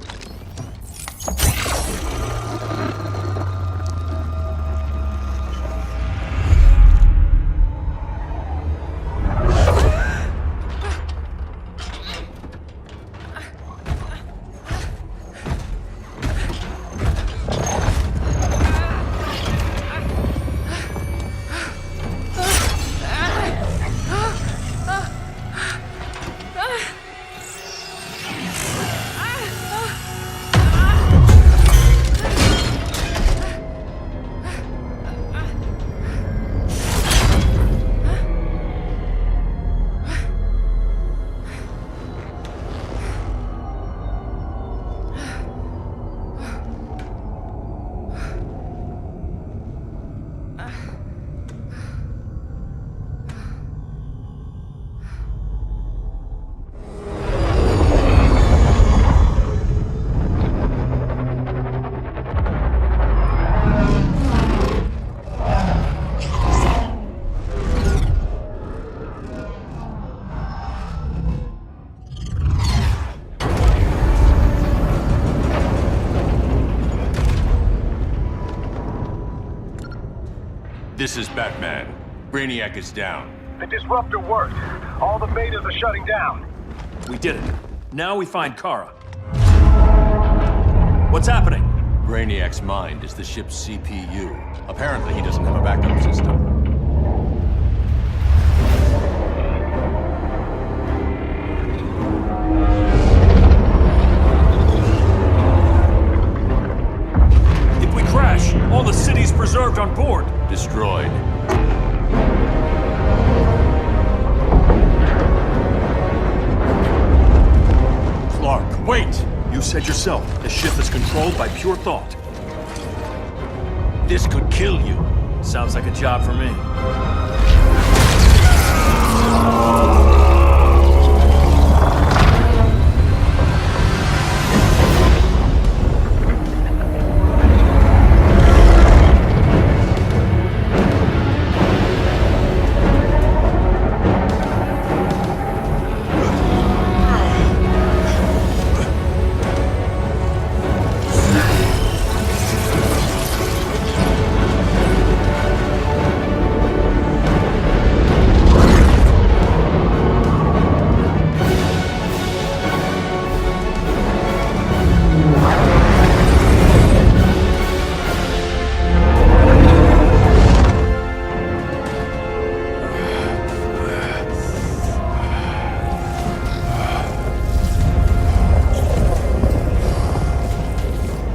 This is Batman. Brainiac is down. The disruptor worked. All the betas are shutting down. We did it. Now we find Kara. What's happening? Brainiac's mind is the ship's CPU. Apparently, he doesn't have a backup system. If we crash, all the city's preserved on board. Destroyed. Clark, wait! You said yourself, the ship is controlled by pure thought. This could kill you. Sounds like a job for me.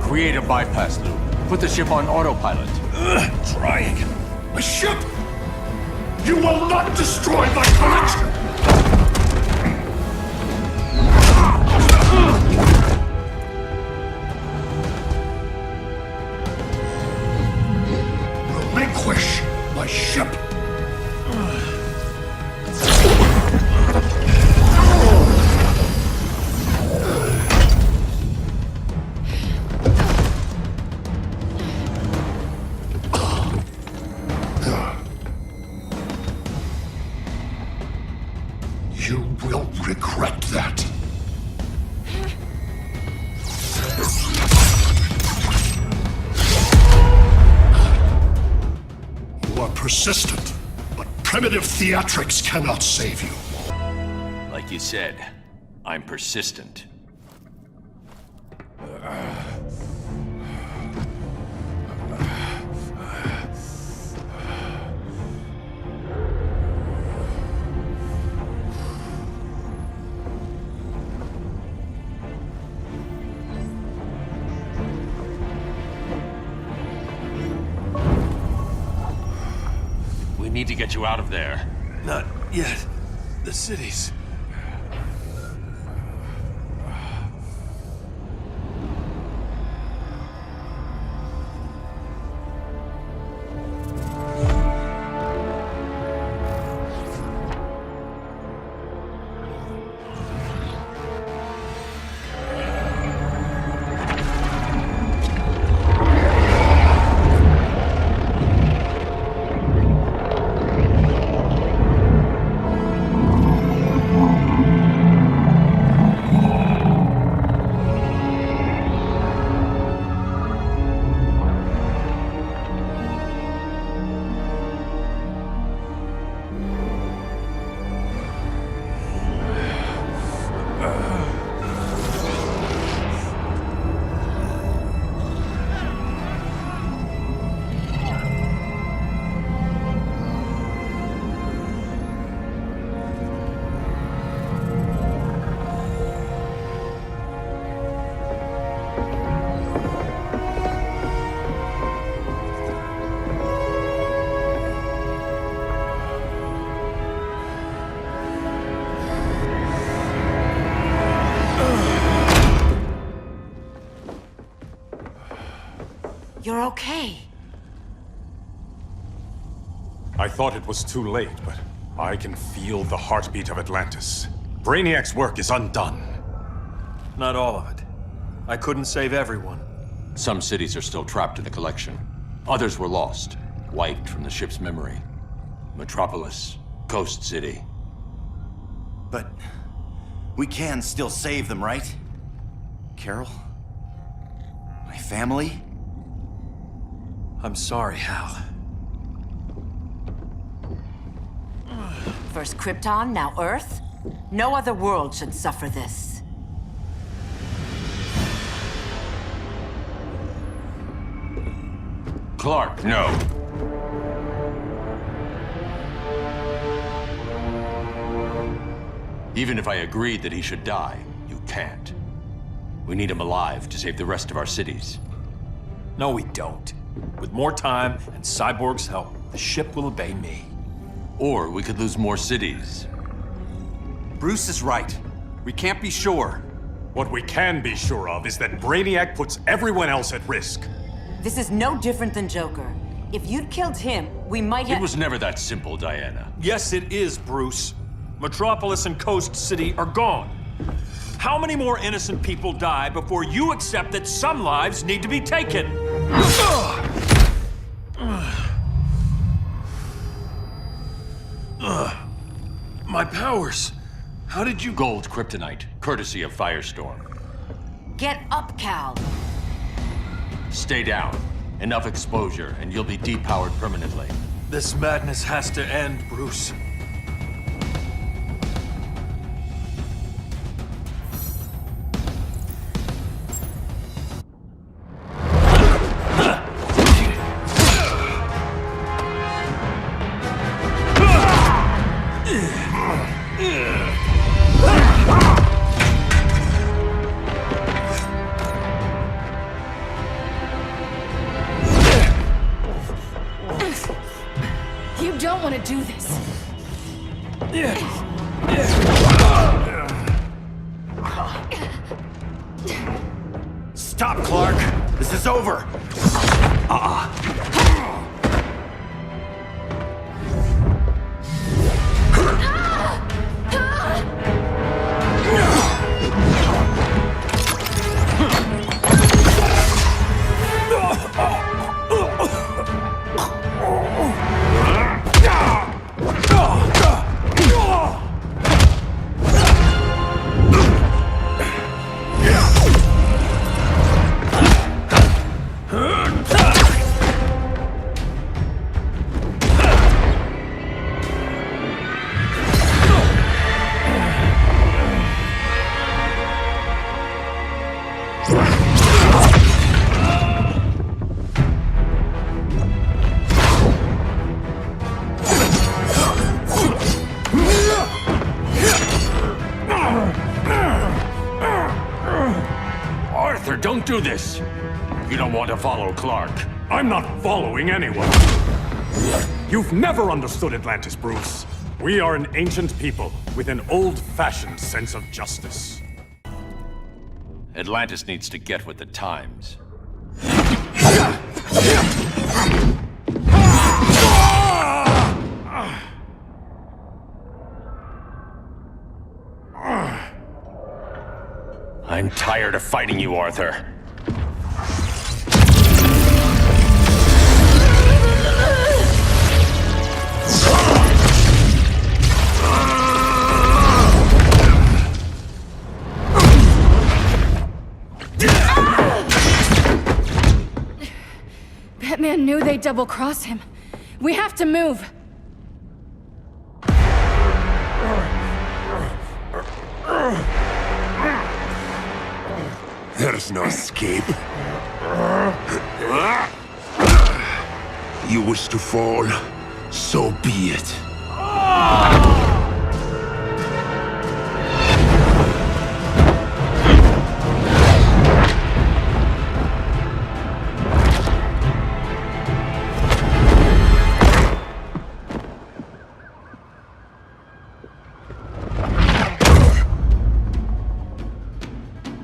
Create a bypass loop. Put the ship on autopilot. Trying. A ship! You will not destroy my collection! Relinquish my ship! You will regret that. You are persistent, but primitive theatrics cannot save you. Like you said, I'm persistent. We need to get you out of there. Not yet. The city's... You're okay. I thought it was too late, but I can feel the heartbeat of Atlantis. Brainiac's work is undone. Not all of it. I couldn't save everyone. Some cities are still trapped in the collection. Others were lost, wiped from the ship's memory. Metropolis, Coast City. But we can still save them, right? Carol? My family? I'm sorry, Hal. First Krypton, now Earth? No other world should suffer this. Clark, no. Even if I agreed that he should die, you can't. We need him alive to save the rest of our cities. No, we don't. With more time and Cyborg's help, the ship will obey me. Or we could lose more cities. Bruce is right. We can't be sure. What we can be sure of is that Brainiac puts everyone else at risk. This is no different than Joker. If you'd killed him, we might have— It was never that simple, Diana. Yes, it is, Bruce. Metropolis and Coast City are gone. How many more innocent people die before you accept that some lives need to be taken? My powers. How did you— Gold kryptonite, courtesy of Firestorm. Get up, Cal. Stay down. Enough exposure, and you'll be depowered permanently. This madness has to end, Bruce. You don't want to do this. Stop, Clark! This is over! Arthur, don't do this! You don't want to follow Clark. I'm not following anyone. You've never understood Atlantis, Bruce. We are an ancient people with an old-fashioned sense of justice. Atlantis needs to get with the times. I'm tired of fighting you, Arthur. Batman knew they'd double-cross him. We have to move. There's no escape. You wish to fall, so be it.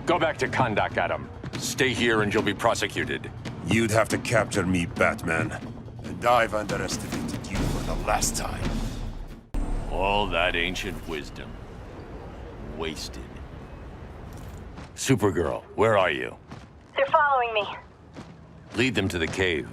Go back to Kahndaq, Adam. Stay here and you'll be prosecuted. You'd have to capture me, Batman. And I've underestimated you for the last time. All that ancient wisdom. Wasted. Supergirl, where are you? They're following me. Lead them to the cave.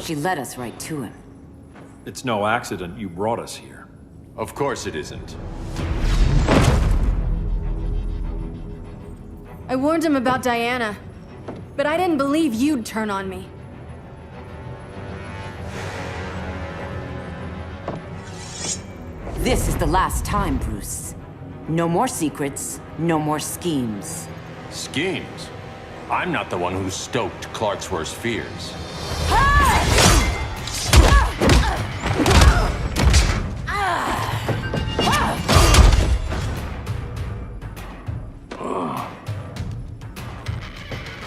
She led us right to him. It's no accident you brought us here. Of course it isn't. I warned him about Diana, but I didn't believe you'd turn on me. This is the last time, Bruce. No more secrets, no more schemes. Schemes? I'm not the one who stoked Clark's worst fears.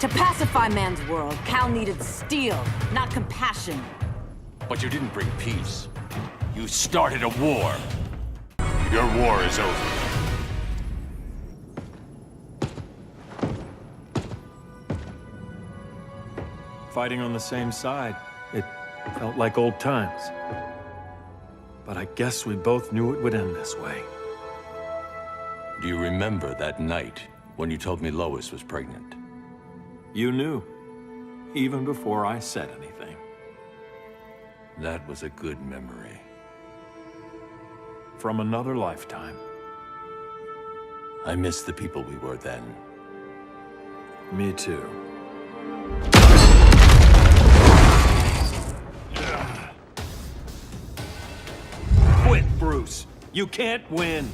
To pacify man's world, Cal needed steel, not compassion. But you didn't bring peace. You started a war. Your war is over. Fighting on the same side, it felt like old times. But I guess we both knew it would end this way. Do you remember that night when you told me Lois was pregnant? You knew, even before I said anything. That was a good memory. From another lifetime. I miss the people we were then. Me too. Quit, Bruce. You can't win.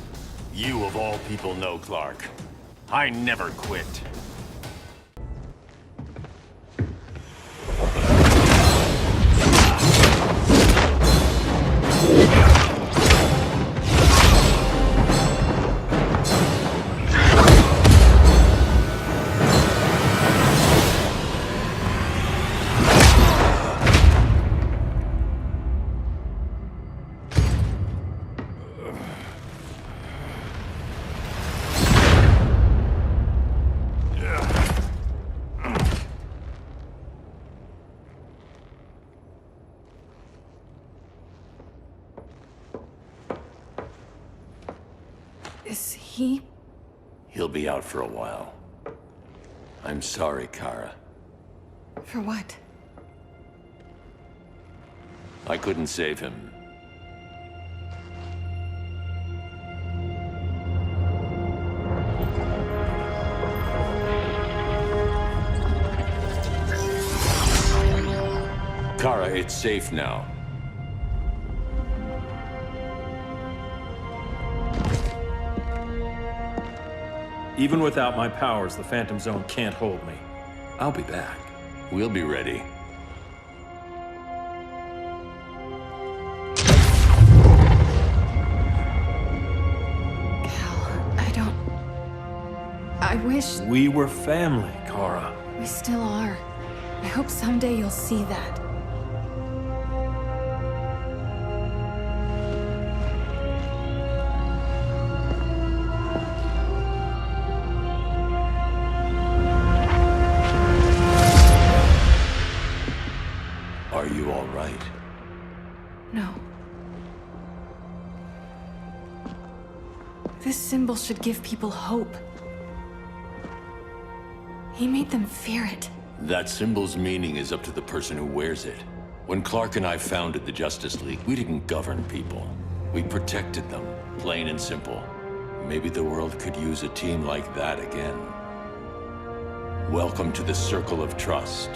You of all people know, Clark. I never quit. Is he? He'll be out for a while. I'm sorry, Kara. For what? I couldn't save him. Kara, it's safe now. Even without my powers, the Phantom Zone can't hold me. I'll be back. We'll be ready. I wish... We were family, Kara. We still are. I hope someday you'll see that. Are you all right? No. This symbol should give people hope. He made them fear it. That symbol's meaning is up to the person who wears it. When Clark and I founded the Justice League, we didn't govern people. We protected them, plain and simple. Maybe the world could use a team like that again. Welcome to the Circle of Trust.